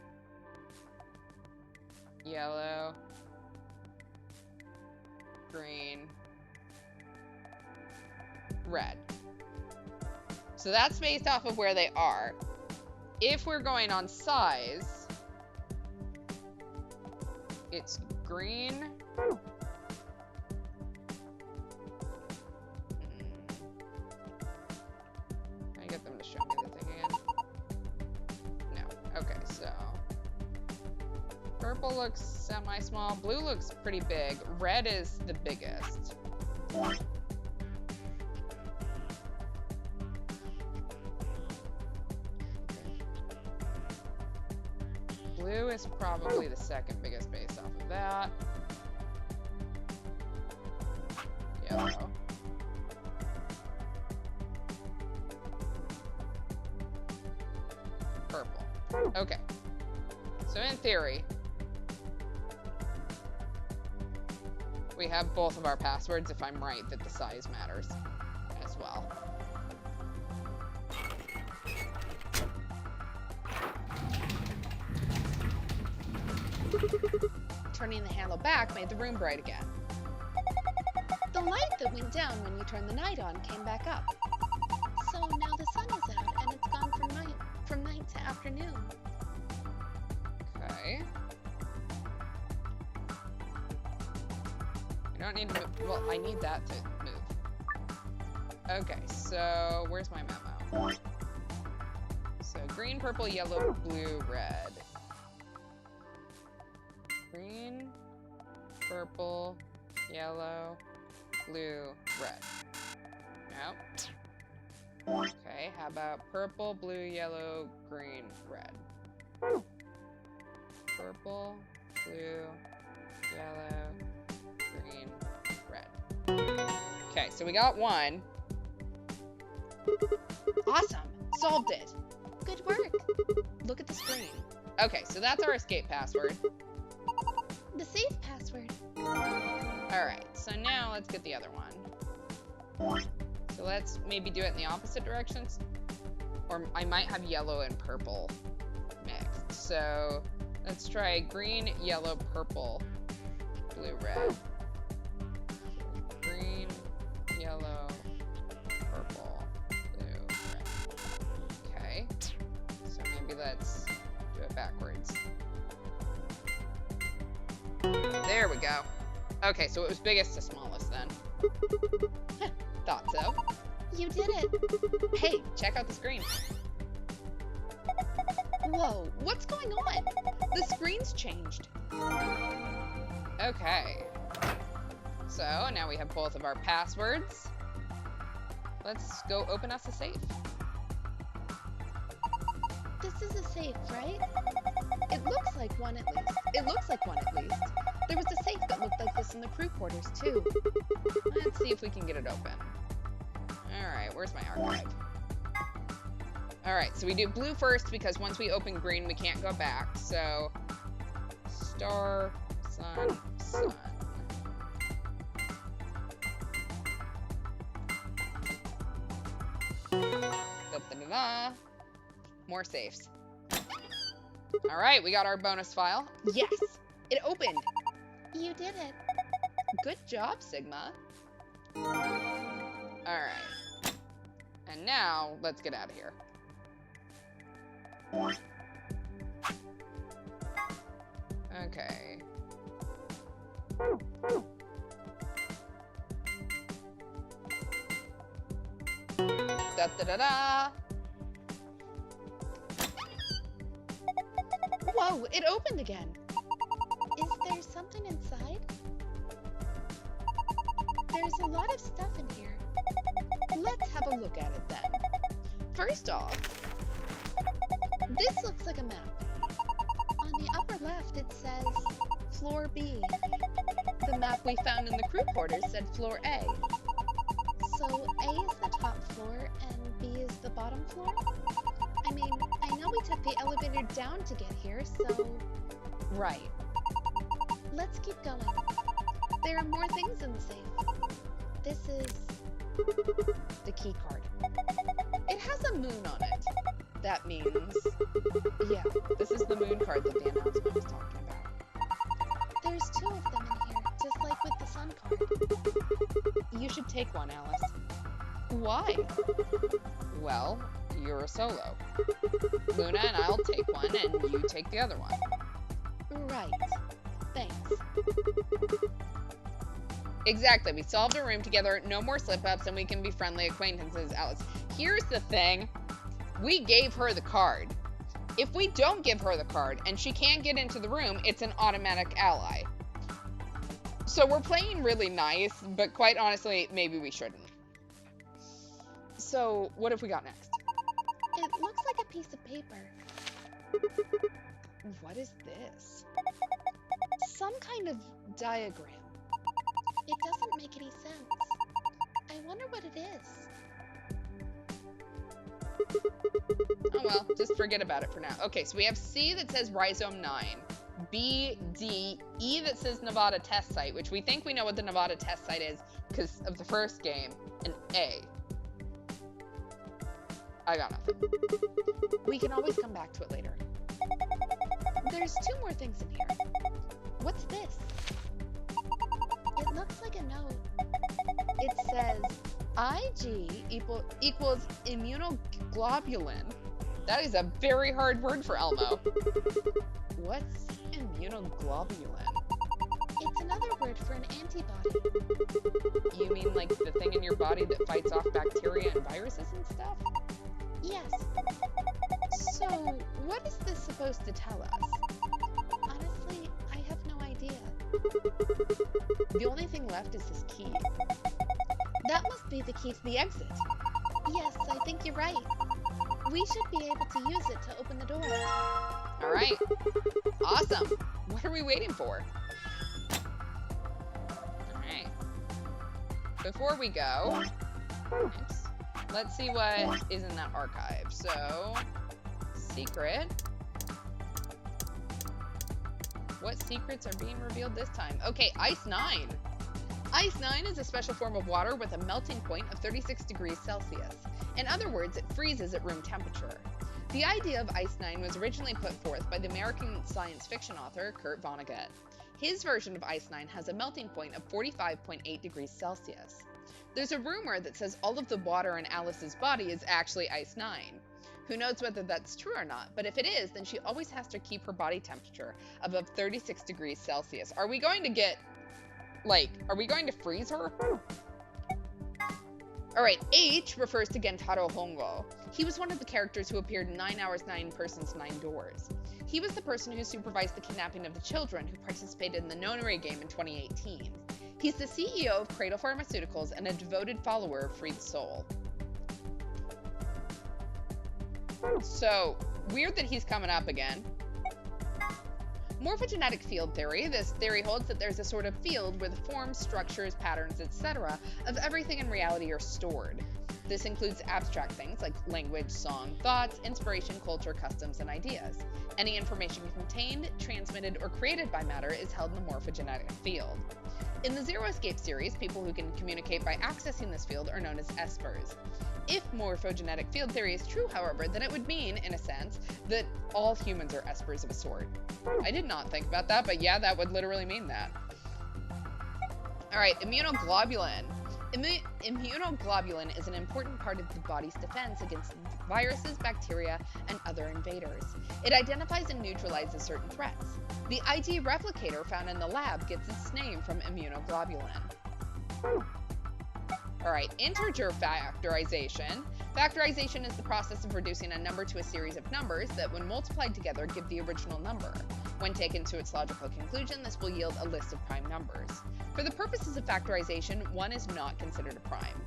Yellow. Green. Red. So that's based off of where they are. If we're going on size, it's green. I get them to show me the thing again. No. Okay, so purple looks semi-small. Blue looks pretty big. Red is the biggest. Blue is probably the second biggest based off of that. Yellow. Purple. Okay. So in theory, we have both of our passwords if I'm right that the size matters as well. Turning the handle back made the room bright again. The light that went down when you turned the night on came back up. So now the sun is out and it's gone from night to afternoon. Okay. I don't need to move. Well, I need that to move. Okay, so where's my memo? So green, purple, yellow, blue, red. Green, purple, yellow, blue, red. Nope. Okay, how about purple, blue, yellow, green, red? Purple, blue, yellow, green, red. Okay, so we got one. Awesome. Solved it. Good work. Look at the screen. Okay, so that's our escape password. The safe password. Alright, so now let's get the other one. So let's maybe do it in the opposite directions. Or I might have yellow and purple mixed. So let's try green, yellow, purple, blue, red. Green, yellow, purple, blue, red. Okay, so maybe let's do it backwards. There we go. Okay, so it was biggest to smallest then. Thought so. You did it. Hey, check out the screen. Whoa, what's going on? The screen's changed. Okay. So now we have both of our passwords. Let's go open us a safe. This is a safe, right? It looks like one at least. There was a safe that looked like this in the crew quarters too. Let's see if we can get it open. Alright, where's my archive? Alright, so we do blue first because once we open green, we can't go back. So, star, sun, sun. Da-da-da. More safes. All right, we got our bonus file. Yes, it opened. You did it. Good job, Sigma. All right. And now, let's get out of here. Okay. Da-da-da-da. Whoa, it opened again. Is there something inside? There's a lot of stuff in here. Let's have a look at it then. First off, this looks like a map. On the upper left, it says Floor B. The map we found in the crew quarters said Floor A. So A is the top floor and B is the bottom floor? I mean, I know we took the elevator down to get here, so... Right. Let's keep going. There are more things in the safe. This is... the key card. It has a moon on it. That means... yeah, this is the moon card that the announcement was talking about. There's 2 of them in here, just like with the sun card. You should take one, Alice. Why? Well, you're a solo. Luna and I'll take one, and you take the other one. Right. Thanks. Exactly. We solved a room together, no more slip-ups, and we can be friendly acquaintances, Alice. Here's the thing. We gave her the card. If we don't give her the card, and she can't get into the room, it's an automatic ally. So we're playing really nice, but quite honestly, maybe we shouldn't. So, what have we got next? It looks like a piece of paper. What is this? Some kind of diagram. It doesn't make any sense. I wonder what it is. Oh well, just forget about it for now. Okay, so we have C that says Rhizome 9. B, D, E that says Nevada Test Site, which we think we know what the Nevada Test Site is because of the first game, and A. I got nothing. We can always come back to it later. There's 2 more things in here. What's this? It looks like a note. It says IG equals immunoglobulin. That is a very hard word for Elmo. What's immunoglobulin? It's another word for an antibody. You mean like the thing in your body that fights off bacteria and viruses and stuff? Yes. So, what is this supposed to tell us? Honestly, I have no idea. The only thing left is this key. That must be the key to the exit. Yes, I think you're right. We should be able to use it to open the door. All right. Awesome. What are we waiting for? All right. Before we go, let's see what is in that archive. So, secret. What secrets are being revealed this time? Okay, Ice 9. Ice 9 is a special form of water with a melting point of 36 degrees Celsius. In other words, it freezes at room temperature. The idea of Ice 9 was originally put forth by the American science fiction author Kurt Vonnegut. His version of Ice 9 has a melting point of 45.8 degrees Celsius. There's a rumor that says all of the water in Alice's body is actually Ice 9. Who knows whether that's true or not, but if it is, then she always has to keep her body temperature above 36 degrees Celsius. Are we going to get, are we going to freeze her? Alright, H refers to Gentaro Hongo. He was one of the characters who appeared in 9 Hours, 9 Persons, 9 Doors. He was the person who supervised the kidnapping of the children who participated in the Nonary game in 2018. He's the CEO of Cradle Pharmaceuticals and a devoted follower of Freed Soul. So, weird that he's coming up again. Morphogenetic field theory. This theory holds that there's a sort of field where the forms, structures, patterns, etc. of everything in reality are stored. This includes abstract things like language, song, thoughts, inspiration, culture, customs, and ideas. Any information contained, transmitted, or created by matter is held in the morphogenetic field. In the Zero Escape series, people who can communicate by accessing this field are known as espers. If morphogenetic field theory is true, however, then it would mean, in a sense, that all humans are espers of a sort. I did not think about that, but yeah, that would literally mean that. Alright, immunoglobulin. Immunoglobulin is an important part of the body's defense against viruses, bacteria, and other invaders. It identifies and neutralizes certain threats. The ID replicator found in the lab gets its name from immunoglobulin. Alright, integer factorization. Factorization is the process of reducing a number to a series of numbers that, when multiplied together, give the original number. When taken to its logical conclusion, this will yield a list of prime numbers. For the purposes of factorization, 1 is not considered a prime.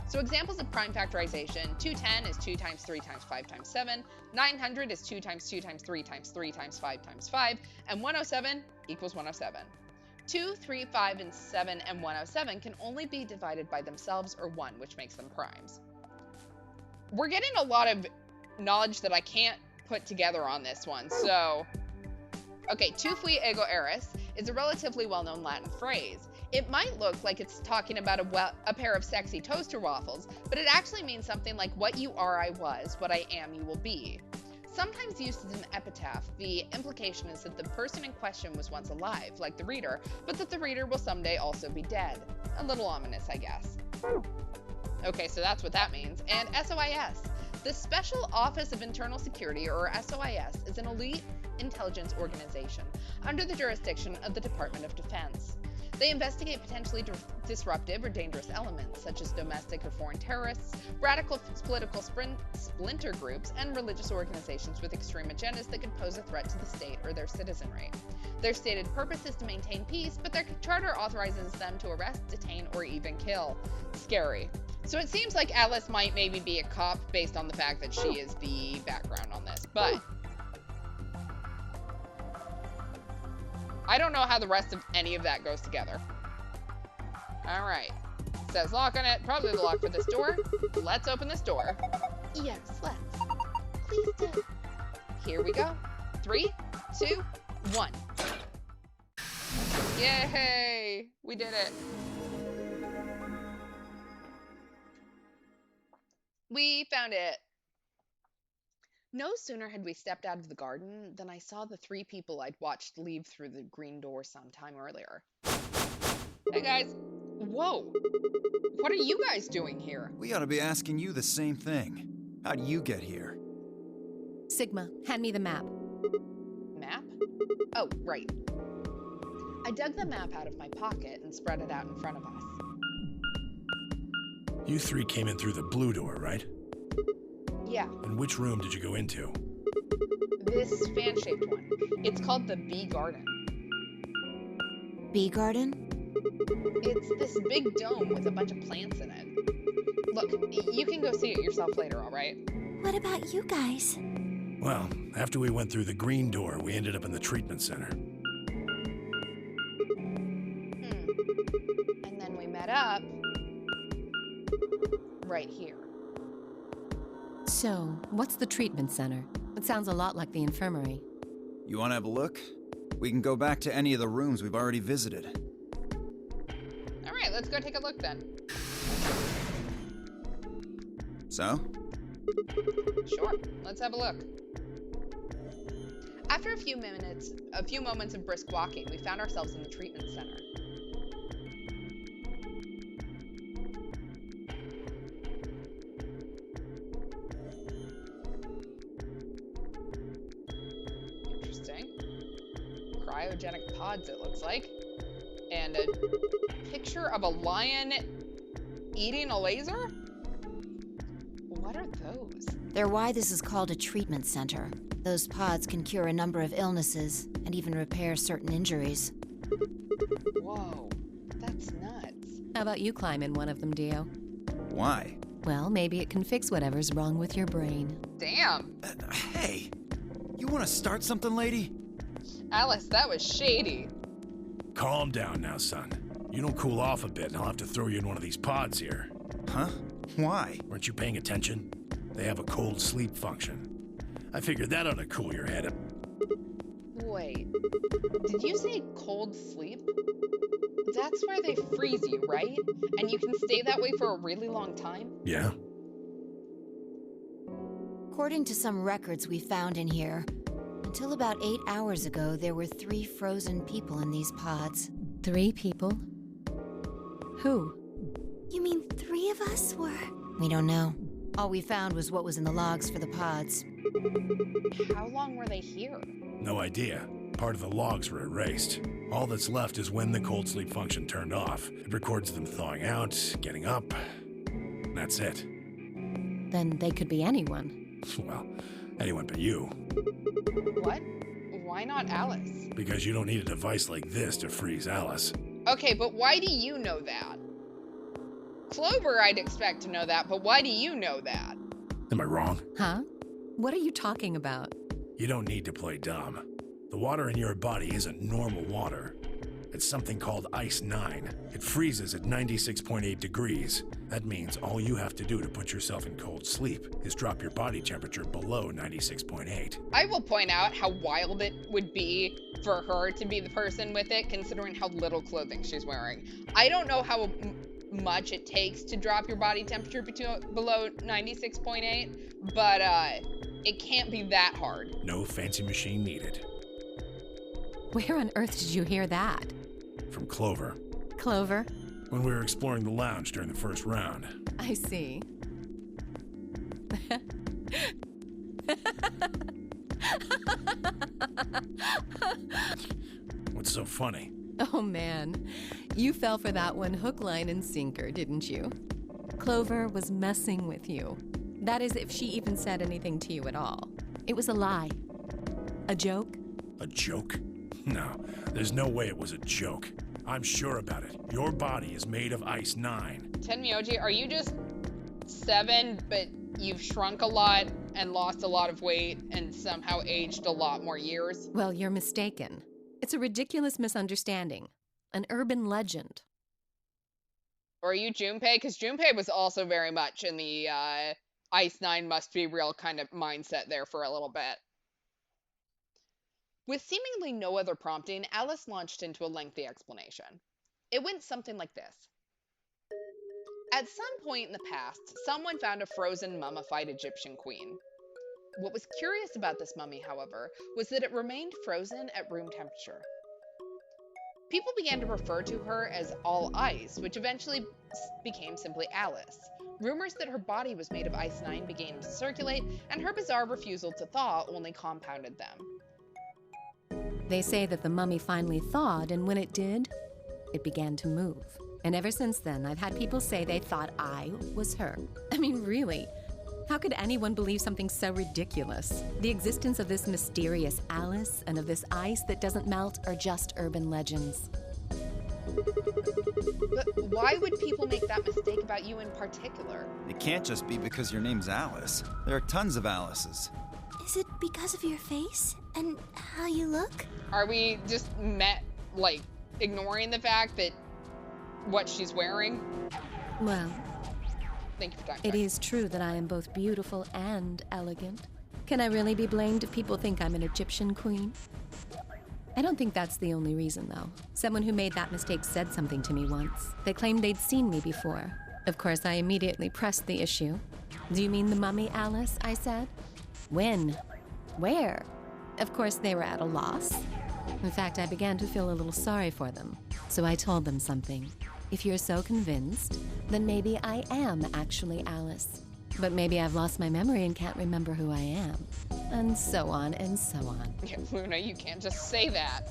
So examples of prime factorization: 210 is 2 times 3 times 5 times 7, 900 is 2 times 2 times 3 times 3 times 5 times 5, and 107 equals 107. 2, 3, 5, and 7 and 107 can only be divided by themselves or 1, which makes them primes. We're getting a lot of knowledge that I can't put together on this one, so... Okay, tu fui ego eris is a relatively well-known Latin phrase. It might look like it's talking about a pair of sexy toaster waffles, but it actually means something like what you are I was, what I am you will be. Sometimes used as an epitaph, the implication is that the person in question was once alive, like the reader, but that the reader will someday also be dead. A little ominous, I guess. Okay, so that's what that means. And SOIS. The Special Office of Internal Security, or SOIS, is an elite intelligence organization under the jurisdiction of the Department of Defense. They investigate potentially disruptive or dangerous elements, such as domestic or foreign terrorists, radical political splinter groups, and religious organizations with extreme agendas that could pose a threat to the state or their citizenry. Their stated purpose is to maintain peace, but their charter authorizes them to arrest, detain, or even kill. Scary. So it seems like Alice might maybe be a cop based on the fact that she is the background on this, but I don't know how the rest of any of that goes together. All right. It says lock on it. Probably the lock for this door. Let's open this door. Yes, let's. Please do. Here we go. 3, 2, 1. Yay! We did it. We found it. No sooner had we stepped out of the garden than I saw the 3 people I'd watched leave through the green door some time earlier. Hey guys. Whoa. What are you guys doing here? We ought to be asking you the same thing. How'd you get here? Sigma, hand me the map. Map? Oh, right. I dug the map out of my pocket and spread it out in front of us. You 3 came in through the blue door, right? Yeah. And which room did you go into? This fan-shaped one. It's called the Bee Garden. Bee Garden? It's this big dome with a bunch of plants in it. Look, you can go see it yourself later, all right? What about you guys? Well, after we went through the green door, we ended up in the treatment center. And then we met up right here. So, what's the treatment center? It sounds a lot like the infirmary. You want to have a look? We can go back to any of the rooms we've already visited. All right, let's go take a look then. So? Sure, let's have a look. After a few moments of brisk walking, we found ourselves in the treatment center. Interesting. Cryogenic pods, it looks like. And a picture of a lion eating a laser? What are those? They're why this is called a treatment center. Those pods can cure a number of illnesses and even repair certain injuries. Whoa, that's nuts. How about you climb in one of them, Dio? Why? Well, maybe it can fix whatever's wrong with your brain. Damn. Hey, you want to start something, lady? Alice, that was shady. Calm down now, son. You don't cool off a bit and I'll have to throw you in one of these pods here. Huh? Why? Weren't you paying attention? They have a cold sleep function. I figured that ought to cool your head up. Wait, did you say cold sleep? That's where they freeze you, right? And you can stay that way for a really long time? Yeah? According to some records we found in here, until about 8 hours ago, there were 3 frozen people in these pods. 3 people? Who? You mean 3 of us were? We don't know. All we found was what was in the logs for the pods. How long were they here? No idea. Part of the logs were erased. All that's left is when the cold sleep function turned off. It records them thawing out, getting up. And that's it. Then they could be anyone. Well, anyone but you. What? Why not Alice? Because you don't need a device like this to freeze Alice. Okay, but why do you know that? Clover, I'd expect to know that, but why do you know that? Am I wrong? Huh? What are you talking about? You don't need to play dumb. The water in your body isn't normal water. It's something called Ice 9. It freezes at 96.8 degrees. That means all you have to do to put yourself in cold sleep is drop your body temperature below 96.8. I will point out how wild it would be for her to be the person with it, considering how little clothing she's wearing. I don't know how much it takes to drop your body temperature below 96.8, but it can't be that hard. No fancy machine needed. Where on earth did you hear that? From Clover. Clover? When we were exploring the lounge during the first round. I see. What's so funny? Oh man, you fell for that one hook, line, and sinker, didn't you? Clover was messing with you. That is, if she even said anything to you at all. It was a lie. A joke? A joke? No, there's no way it was a joke. I'm sure about it. Your body is made of Ice 9. Tenmyoji, are you just 7, but you've shrunk a lot and lost a lot of weight and somehow aged a lot more years? Well, you're mistaken. It's a ridiculous misunderstanding. An urban legend. Or are you Junpei? Because Junpei was also very much in the Ice 9 must be real kind of mindset there for a little bit. With seemingly no other prompting, Alice launched into a lengthy explanation. It went something like this. At some point in the past, someone found a frozen, mummified Egyptian queen. What was curious about this mummy, however, was that it remained frozen at room temperature. People began to refer to her as All Ice, which eventually became simply Alice. Rumors that her body was made of Ice 9 began to circulate, and her bizarre refusal to thaw only compounded them. They say that the mummy finally thawed, and when it did, it began to move. And ever since then, I've had people say they thought I was her. I mean, really, how could anyone believe something so ridiculous? The existence of this mysterious Alice and of this ice that doesn't melt are just urban legends. But why would people make that mistake about you in particular? It can't just be because your name's Alice. There are tons of Alices. Is it because of your face and how you look? Are we just ignoring the fact that what she's wearing? Well, thank you for time. It is true that I am both beautiful and elegant. Can I really be blamed if people think I'm an Egyptian queen? I don't think that's the only reason, though. Someone who made that mistake said something to me once. They claimed they'd seen me before. Of course, I immediately pressed the issue. Do you mean the mummy, Alice? I said. When? Where? Of course, they were at a loss. In fact, I began to feel a little sorry for them. So I told them something. If you're so convinced, then maybe I am actually Alice. But maybe I've lost my memory and can't remember who I am. And so on and so on. Yeah, Luna, you can't just say that.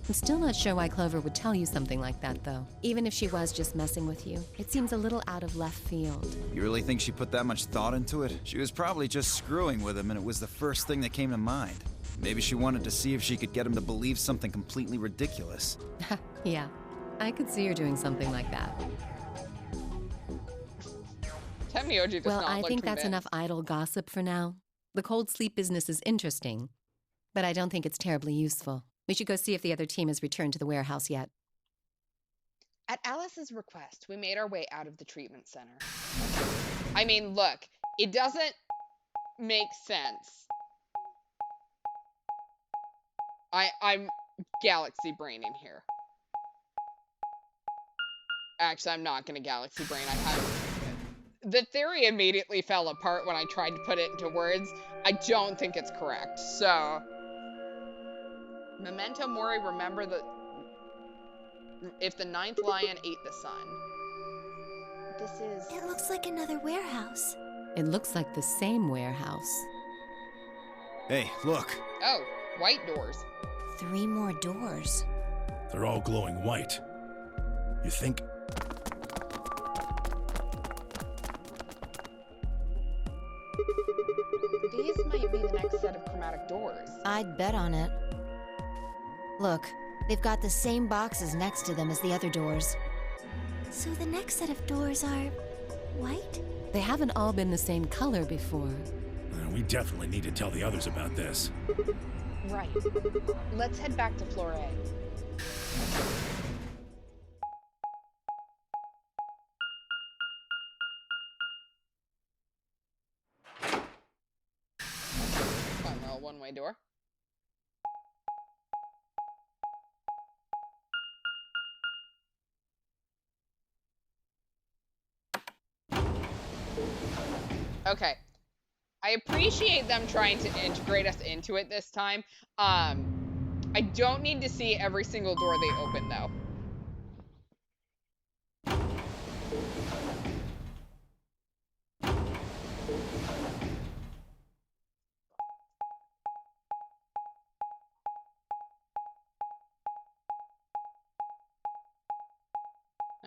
I'm still not sure why Clover would tell you something like that, though. Even if she was just messing with you, it seems a little out of left field. You really think she put that much thought into it? She was probably just screwing with him, and it was the first thing that came to mind. Maybe she wanted to see if she could get him to believe something completely ridiculous. Yeah, I could see her doing something like that. Tenmyoji does Well, not I look think that's convinced. enough idle gossip for now. The cold sleep business is interesting, but I don't think it's terribly useful. We should go see if the other team has returned to the warehouse yet. At Alice's request, we made our way out of the treatment center. I mean, look, it doesn't make sense. I'm galaxy braining here. Actually, I'm not gonna galaxy brain. The theory immediately fell apart when I tried to put it into words. I don't think it's correct. So, Memento Mori, remember if the ninth lion ate the sun. This is... It looks like another warehouse. It looks like the same warehouse. Hey, look. Oh, white doors. 3 more doors. They're all glowing white. You think... These might be the next set of chromatic doors. I'd bet on it. Look, they've got the same boxes next to them as the other doors. So the next set of doors are white? They haven't all been the same color before. We definitely need to tell the others about this. Right. Let's head back to floor A. Fun little one-way door. Okay. I appreciate them trying to integrate us into it this time. I don't need to see every single door they open, though.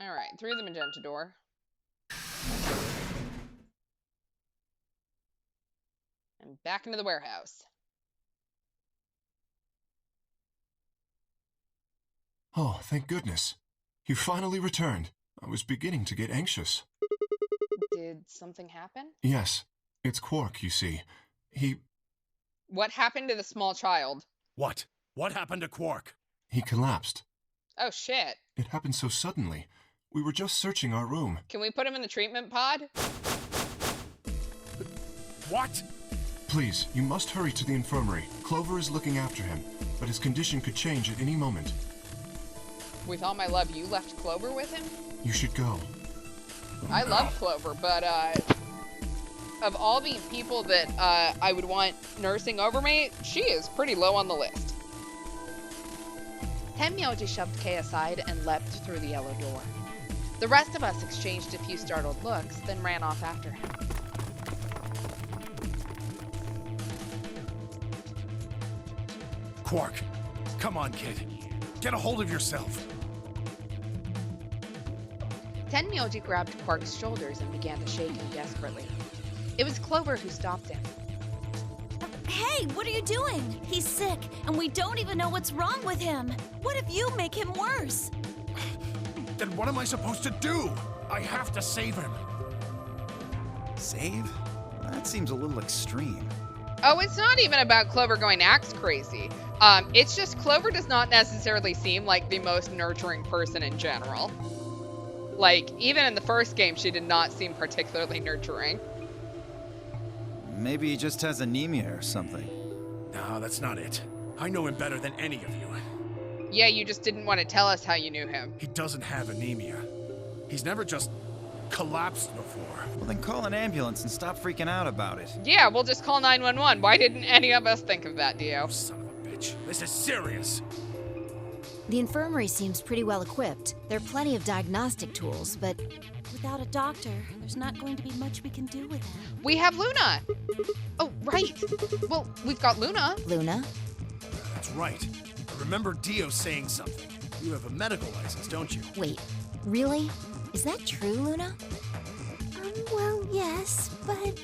Alright, through the magenta door. And back into the warehouse. Oh, thank goodness. You finally returned. I was beginning to get anxious. Did something happen? Yes, it's Quark, you see. What happened to the small child? What? What happened to Quark? He collapsed. Oh, shit. It happened so suddenly. We were just searching our room. Can we put him in the treatment pod? What? Please, you must hurry to the infirmary. Clover is looking after him, but his condition could change at any moment. With all my love, you left Clover with him? You should go. I love Clover, but, of all the people that, I would want nursing over me, she is pretty low on the list. Tenmyoji shoved Kay aside and leapt through the yellow door. The rest of us exchanged a few startled looks, then ran off after him. Quark, come on, kid. Get a hold of yourself. Tenmyoji grabbed Quark's shoulders and began to shake him desperately. It was Clover who stopped him. Hey, what are you doing? He's sick, and we don't even know what's wrong with him. What if you make him worse? Then what am I supposed to do? I have to save him. Save? That seems a little extreme. Oh, it's not even about Clover going axe crazy. It's just Clover does not necessarily seem like the most nurturing person in general. Like, even in the first game, she did not seem particularly nurturing. Maybe he just has anemia or something. No, that's not it. I know him better than any of you. Yeah, you just didn't want to tell us how you knew him. He doesn't have anemia. He's never just collapsed before. Well, then call an ambulance and stop freaking out about it. Yeah, we'll just call 911. Why didn't any of us think of that, Dio? Son of a bitch. This is serious. The infirmary seems pretty well equipped. There are plenty of diagnostic tools, but Without a doctor, there's not going to be much we can do with him. We have Luna! Oh, right. Well, we've got Luna. Luna? That's right. I remember Dio saying something. You have a medical license, don't you? Wait, really? Is that true, Luna? Well, yes, but...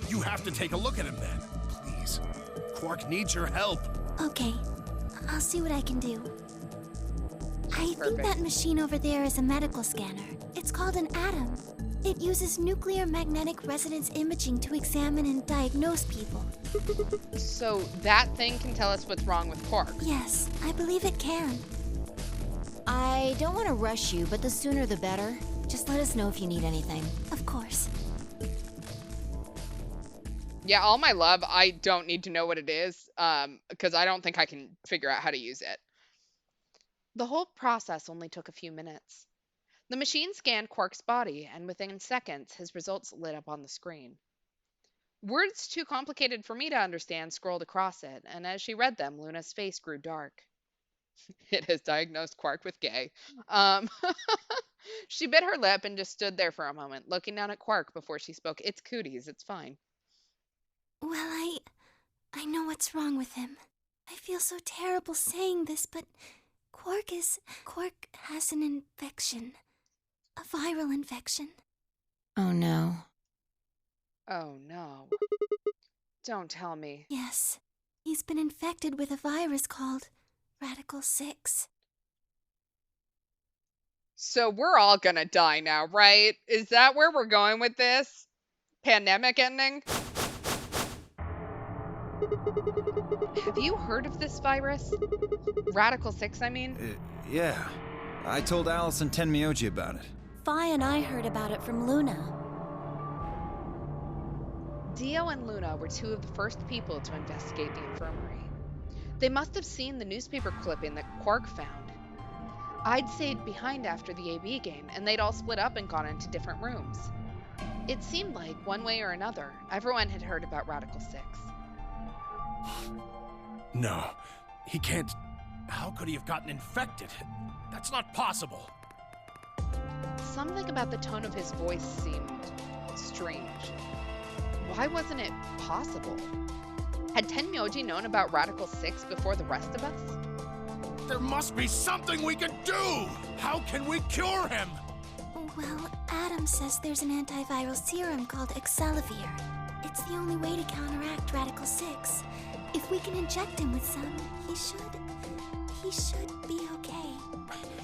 You have to take a look at him then. Please. Quark needs your help. Okay, I'll see what I can do. I think Perfect. that machine over there is a medical scanner. It's called an ATOM. It uses nuclear magnetic resonance imaging to examine and diagnose people. So that thing can tell us what's wrong with Quark. Yes, I believe it can. I don't want to rush you, but the sooner the better. Just let us know if you need anything. Of course. Yeah, all my love, I don't need to know what it is, because I don't think I can figure out how to use it. The whole process only took a few minutes. The machine scanned Quark's body, and within seconds, his results lit up on the screen. Words too complicated for me to understand scrolled across it, and as she read them, Luna's face grew dark. It has diagnosed Quark with gay. Um, she bit her lip and just stood there for a moment, looking down at Quark before she spoke. It's cooties, it's fine. Well, I know what's wrong with him. I feel so terrible saying this, but Quark has an infection. A viral infection. Oh no. Oh no. Don't tell me. Yes. He's been infected with a virus called Radical 6. So we're all gonna die now, right? Is that where we're going with this? Pandemic ending? Have you heard of this virus? Radical 6, I mean? Yeah. I told Alice and Tenmyoji about it. Fi and I heard about it from Luna. Dio and Luna were two of the first people to investigate the infirmary. They must have seen the newspaper clipping that Quark found. I'd stayed behind after the AB game, and they'd all split up and gone into different rooms. It seemed like, one way or another, everyone had heard about Radical 6. No, he can't. How could he have gotten infected? That's not possible. Something about the tone of his voice seemed strange. Why wasn't it possible? Had Tenmyoji known about Radical 6 before the rest of us? There must be something we can do! How can we cure him? Well, Adam says there's an antiviral serum called Excelivir. It's the only way to counteract Radical 6. If we can inject him with some, he should be okay.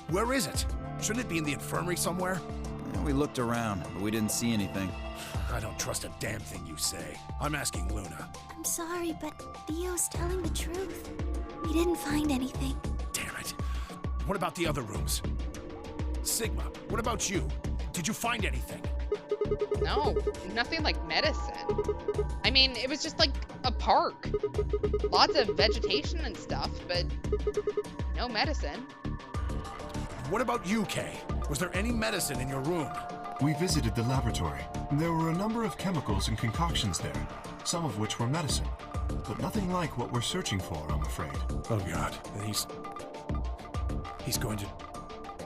Where is it? Shouldn't it be in the infirmary somewhere? We looked around, but we didn't see anything. I don't trust a damn thing you say. I'm asking Luna. I'm sorry, but Dio's telling the truth. We didn't find anything. Damn it. What about the other rooms? Sigma, what about you? Did you find anything? No, nothing like medicine. I mean, it was just like a park. Lots of vegetation and stuff, but no medicine. What about you, Kay? Was there any medicine in your room? We visited the laboratory. There were a number of chemicals and concoctions there, some of which were medicine, but nothing like what we're searching for, I'm afraid. Oh God, he's going to...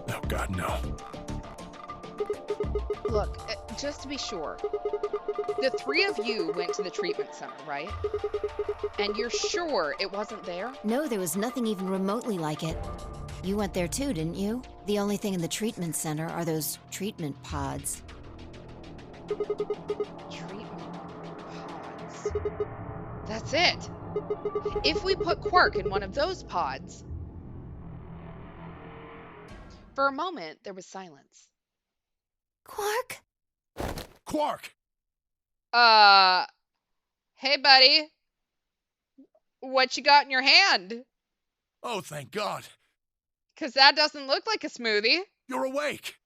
Oh God, no. Look, just to be sure, the three of you went to the treatment center, right? And you're sure it wasn't there? No, there was nothing even remotely like it. You went there too, didn't you? The only thing in the treatment center are those treatment pods. Treatment pods. That's it. If we put Quark in one of those pods... For a moment, there was silence. Quark? Quark! Hey, buddy. What you got in your hand? Oh, thank God. 'Cause that doesn't look like a smoothie. You're awake.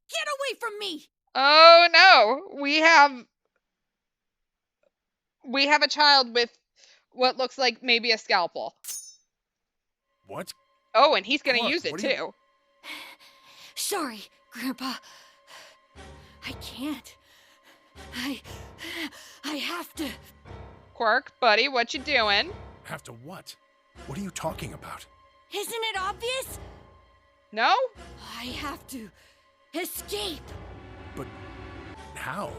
Get away from me! Oh, no. We have a child with what looks like maybe a scalpel. What? Oh, and he's gonna Quark, use it, what too. are you- Sorry, Grandpa. I can't. I have to. Quark, buddy, what you doing? Have to what? What are you talking about? Isn't it obvious? No? I have to escape. But how?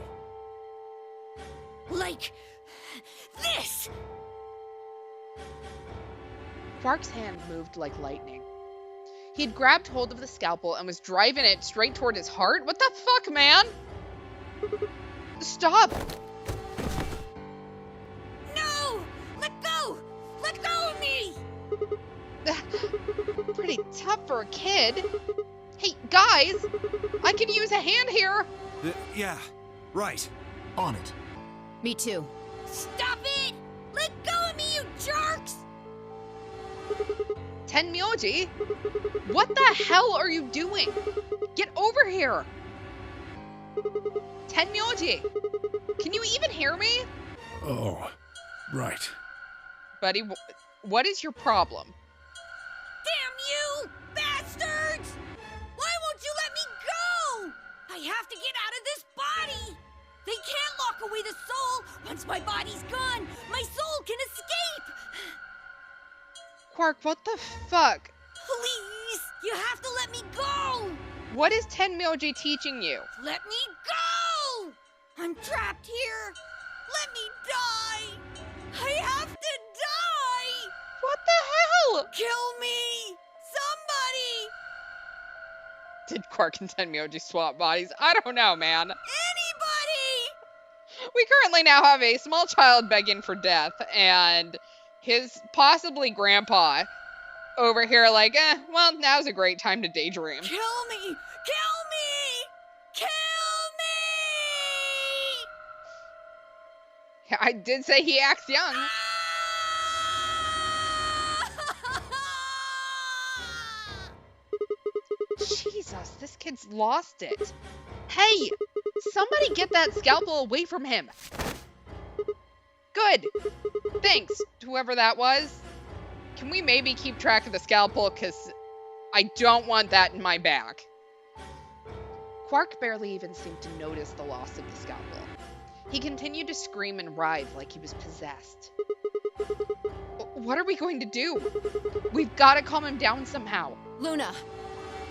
Like this. Quark's hand moved like lightning. He'd grabbed hold of the scalpel and was driving it straight toward his heart. What the fuck, man? Stop! No! Let go! Let go of me! Pretty tough for a kid. Hey, guys! I can use a hand here! Yeah, right. On it. Me too. Stop it! Let go of me, you jerks! Tenmyoji? What the hell are you doing? Get over here! Tenmyoji! Can you even hear me? Oh, right. Buddy, what is your problem? Damn you, bastards! Why won't you let me Quark, what the fuck? Please! You have to let me go! What is Tenmyoji teaching you? Let me go! I'm trapped here! Let me die! I have to die! What the hell? Kill me! Somebody! Did Quark and Tenmyoji swap bodies? I don't know, man. Anybody! We currently now have a small child begging for death, and his possibly grandpa over here like, well, now's a great time to daydream. Kill me! Kill me! Kill me! I did say he acts young. Jesus, this kid's lost it. Hey, somebody get that scalpel away from him. Good. Thanks, whoever that was. Can we maybe keep track of the scalpel? Because I don't want that in my back. Quark barely even seemed to notice the loss of the scalpel. He continued to scream and writhe like he was possessed. What are we going to do? We've got to calm him down somehow. Luna,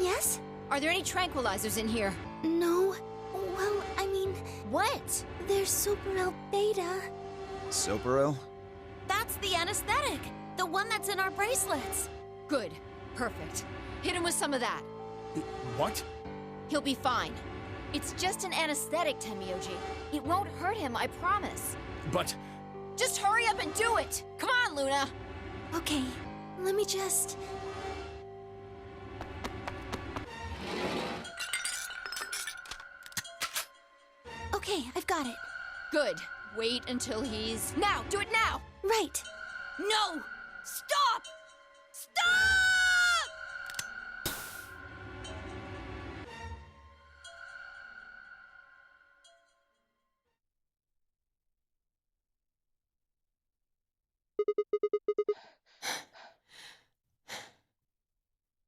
Yes? are there any tranquilizers in here? No. Well, I mean, What? there's Superel Beta. Sopero? That's the anesthetic. The one that's in our bracelets. Good. Perfect. Hit him with some of that. What? He'll be fine. It's just an anesthetic, Tenmyoji. It won't hurt him, I promise. But... Just hurry up and do it! Come on, Luna! Okay, let me just... Okay, I've got it. Good. Wait until he's... Now! Do it now! Right. No! Stop! Stop!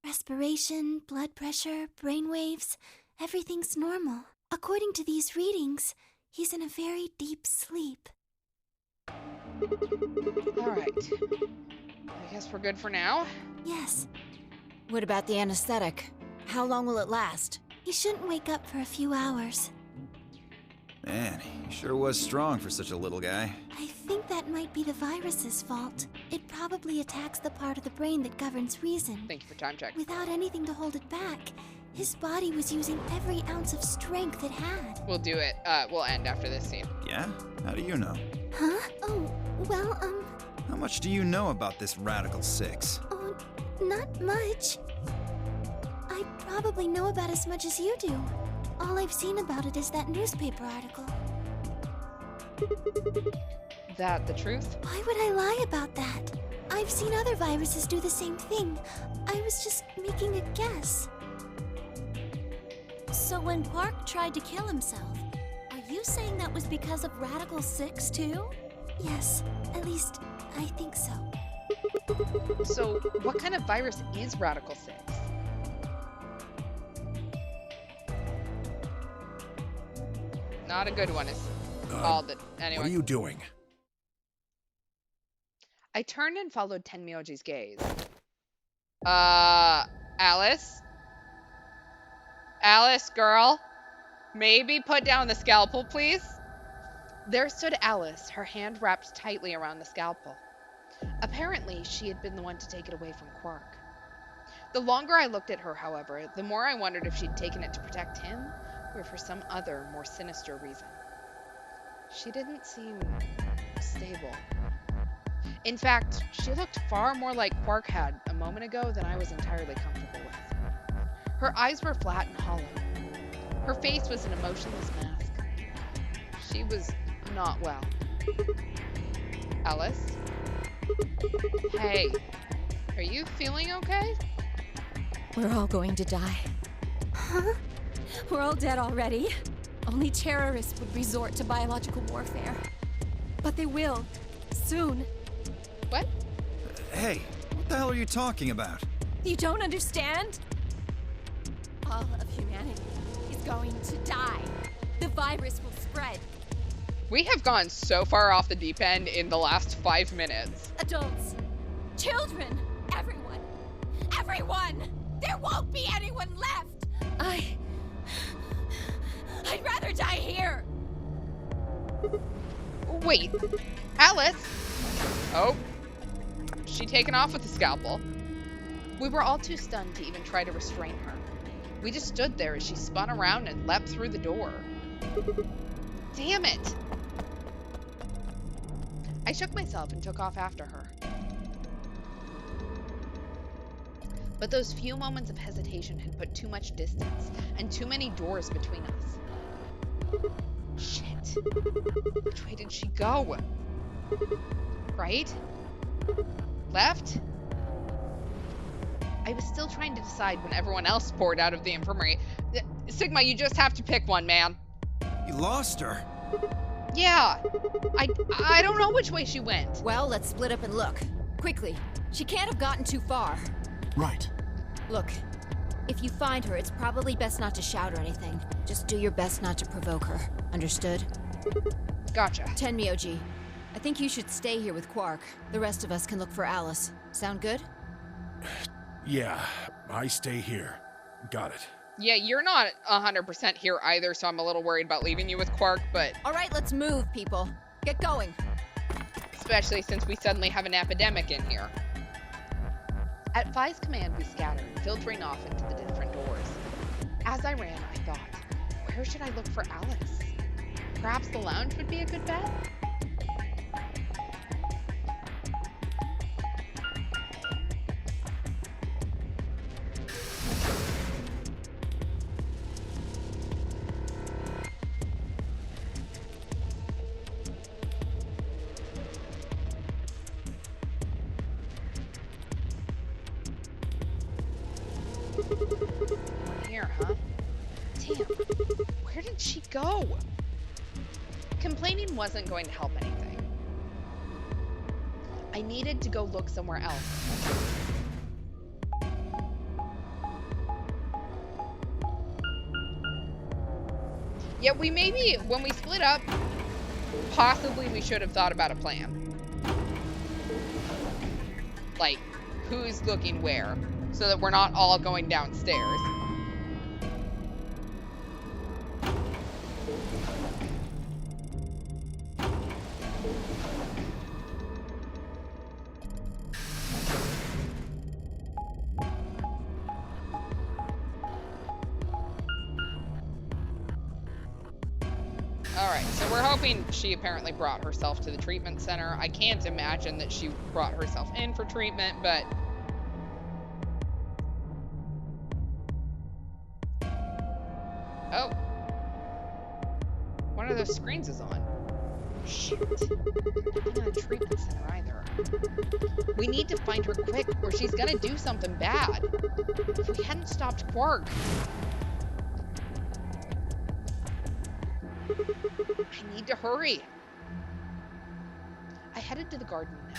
Respiration, blood pressure, brain waves, everything's normal. According to these readings, he's in a very deep sleep. All right. I guess we're good for now. Yes, What about the anesthetic? How long will it last? he shouldn't wake up for a few hours. Man, he sure was strong for such a little guy. I think that might be the virus's fault. It probably attacks the part of the brain that governs reason. Thank you for time check. Without anything to hold it back, his body was using every ounce of strength it had. We'll do it. We'll end after this scene. Yeah? How do you know? Huh? Oh, well, How much do you know about this Radical 6? oh, not much. I probably know about as much as you do. All I've seen about it is that newspaper article. That the truth? Why would I lie about that? I've seen other viruses do the same thing. I was just making a guess. So when Quark tried to kill himself, are you saying that was because of Radical 6 too? Yes, at least I think so. So, what kind of virus is Radical 6? Not a good one, it's called it. Anyway. What are you doing? I turned and followed Tenmyoji's gaze. Alice? Alice, girl? Maybe put down the scalpel, please? There stood Alice, her hand wrapped tightly around the scalpel. Apparently, she had been the one to take it away from Quark. The longer I looked at her, however, the more I wondered if she'd taken it to protect him, or for some other, more sinister reason. She didn't seem stable. In fact, she looked far more like Quark had a moment ago than I was entirely comfortable with. Her eyes were flat and hollow. Her face was an emotionless mask. She was not well. Alice? Hey, are you feeling okay? We're all going to die. Huh? We're all dead already. Only terrorists would resort to biological warfare. But they will. Soon. What? Hey, what the hell are you talking about? You don't understand? All of humanity is going to die. The virus will spread. We have gone so far off the deep end in the last 5 minutes. Adults, children, everyone. everyone! There won't be anyone left! I'd rather die here! Wait, Alice? Oh, she taken off with the scalpel. We were all too stunned to even try to restrain her. We just stood there as she spun around and leapt through the door. Damn it! I shook myself and took off after her. But those few moments of hesitation had put too much distance and too many doors between us. Shit. Which way did she go? Right? Left? I was still trying to decide when everyone else poured out of the infirmary. Sigma, you just have to pick one, man. You lost her? Yeah. I don't know which way she went. Well, let's split up and look. Quickly. She can't have gotten too far. Right. Look, if you find her, it's probably best not to shout or anything. Just do your best not to provoke her. Understood? Gotcha. Tenmyoji, I think you should stay here with Quark. The rest of us can look for Alice. Sound good? Yeah, I stay here. Got it. Yeah, you're not 100% here either, so I'm a little worried about leaving you with Quark, but... All right, let's move, people. Get going. Especially since we suddenly have an epidemic in here. At Phi's command, we scattered, filtering off into the different doors. As I ran, I thought, where should I look for Alice? Perhaps the lounge would be a good bet? Here, huh? Damn, where did she go? Complaining wasn't going to help anything. I needed to go look somewhere else. Yeah, when we split up, possibly we should have thought about a plan. Like, who's looking where, so that we're not all going downstairs. Alright, so we're hoping she apparently brought herself to the treatment center. I can't imagine that she brought herself in for treatment, but... Oh. One of those screens is on. Shit. Nothing in the treatment center either. We need to find her quick, or she's gonna do something bad. If we hadn't stopped Quark... I need to hurry. I headed to the garden now.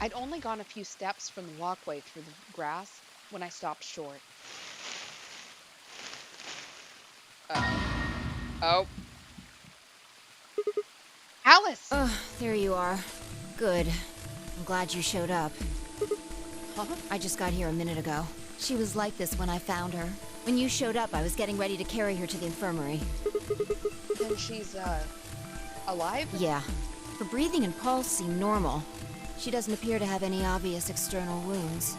I'd only gone a few steps from the walkway through the grass when I stopped short. Oh. Alice! Oh, there you are. Good. I'm glad you showed up. Huh? I just got here a minute ago. She was like this when I found her. When you showed up, I was getting ready to carry her to the infirmary. Then she's, alive? Yeah. Her breathing and pulse seem normal. She doesn't appear to have any obvious external wounds.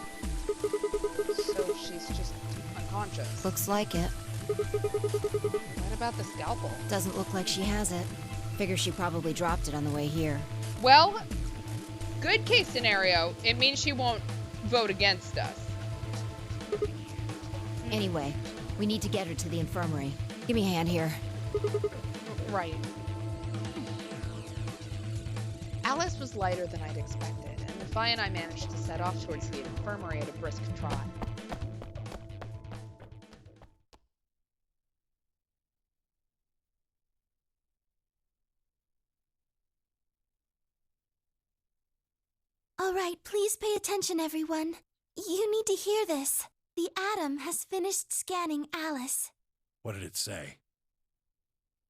So she's just unconscious. Looks like it. What about the scalpel? Doesn't look like she has it. Figure she probably dropped it on the way here. Well, good case scenario, it means she won't vote against us. Anyway, we need to get her to the infirmary. Give me a hand here. Right. Alice was lighter than I'd expected, and Phi and I managed to set off towards the infirmary at a brisk trot. All right, please pay attention, everyone. You need to hear this. The Atom has finished scanning Alice. What did it say?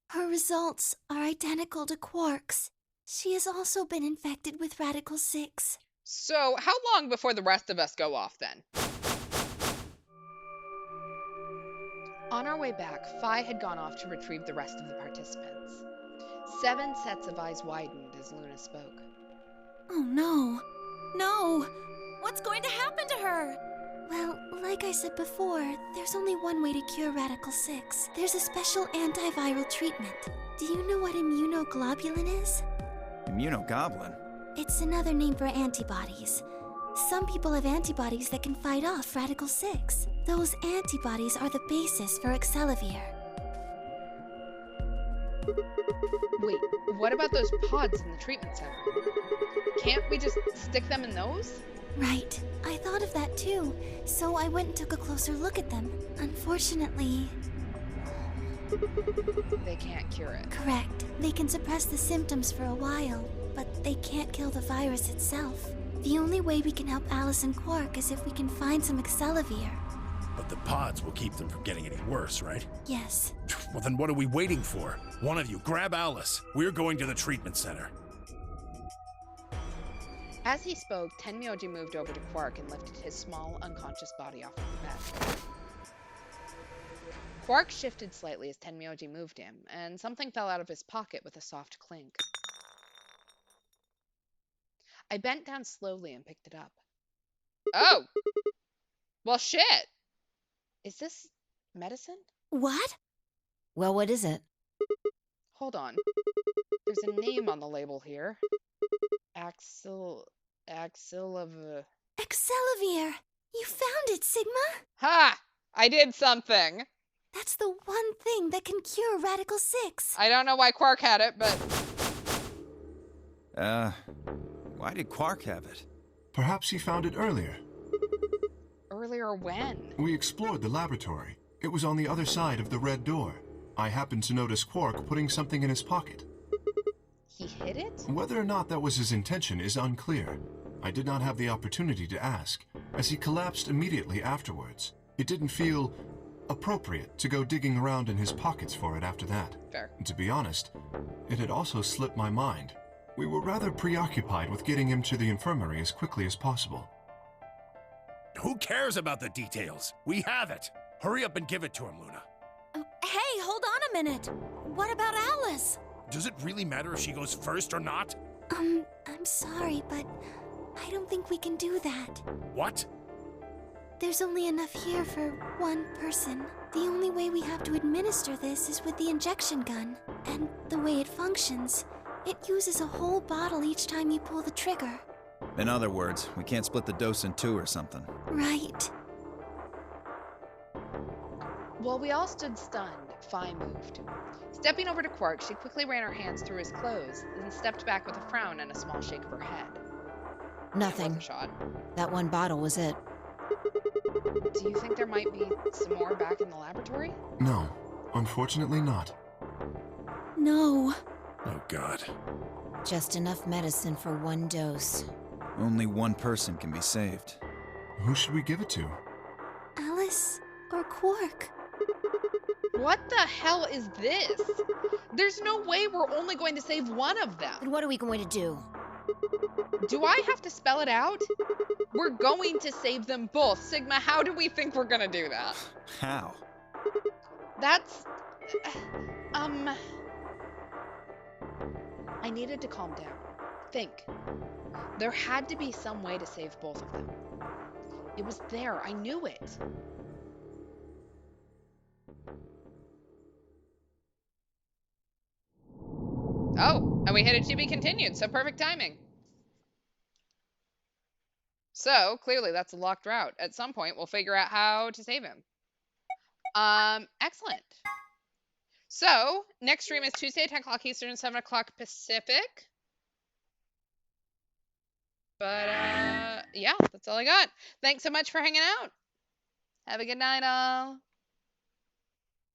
Her results are identical to Quark's. She has also been infected with Radical 6. So, how long before the rest of us go off then? On our way back, Phi had gone off to retrieve the rest of the participants. 7 sets of eyes widened as Luna spoke. Oh no. No! What's going to happen to her? Well, like I said before, there's only one way to cure Radical 6. There's a special antiviral treatment. Do you know what immunoglobulin is? Immunogoblin? It's another name for antibodies. Some people have antibodies that can fight off Radical 6. Those antibodies are the basis for Excelavir. Wait, what about those pods in the treatment center? Can't we just stick them in those? Right. I thought of that too, so I went and took a closer look at them. Unfortunately... They can't cure it. Correct. They can suppress the symptoms for a while, but they can't kill the virus itself. The only way we can help Alice and Quark is if we can find some Excelavir. But the pods will keep them from getting any worse, right? Yes. Well, then what are we waiting for? One of you, grab Alice. We're going to the treatment center. As he spoke, Tenmyoji moved over to Quark and lifted his small, unconscious body off of the bed. Quark shifted slightly as Tenmyoji moved him, and something fell out of his pocket with a soft clink. I bent down slowly and picked it up. Oh! Well, shit! Is this medicine? What? Well, what is it? Hold on. There's a name on the label here. Excelavir. Excelavir! You found it, Sigma! Ha! I did something! That's the one thing that can cure Radical 6. I don't know why Quark had it, but... Why did Quark have it? Perhaps he found it earlier. Earlier when? We explored the laboratory. It was on the other side of the red door. I happened to notice Quark putting something in his pocket. He hid it? Whether or not that was his intention is unclear. I did not have the opportunity to ask, as he collapsed immediately afterwards. It didn't feel appropriate to go digging around in his pockets for it after that. Fair. To be honest, it had also slipped my mind. We were rather preoccupied with getting him to the infirmary as quickly as possible. Who cares about the details? We have it. Hurry up and give it to him, Luna. Hey, hold on a minute. What about Alice? Does it really matter if she goes first or not? I'm sorry, but I don't think we can do that. What? There's only enough here for one person. The only way we have to administer this is with the injection gun. And the way it functions, it uses a whole bottle each time you pull the trigger. In other words, we can't split the dose in 2 or something. Right. While we all stood stunned, Phi moved. Stepping over to Quark, she quickly ran her hands through his clothes, then stepped back with a frown and a small shake of her head. Nothing. Worth a shot. That one bottle was it. Do you think there might be some more back in the laboratory? No, unfortunately not. No. Oh, God. Just enough medicine for one dose. Only one person can be saved. Who should we give it to? Alice or Quark? What the hell is this? There's no way we're only going to save one of them. And what are we going to do? Do I have to spell it out? We're going to save them both. Sigma, how do we think we're gonna do that? How? That's... I needed to calm down. Think. There had to be some way to save both of them. It was there. I knew it. Oh, and we hit a to be continued, so perfect timing. So, clearly that's a locked route. At some point, we'll figure out how to save him. Excellent. So, next stream is Tuesday, 10 o'clock Eastern, 7 o'clock Pacific. But, yeah, that's all I got. Thanks so much for hanging out. Have a good night, all.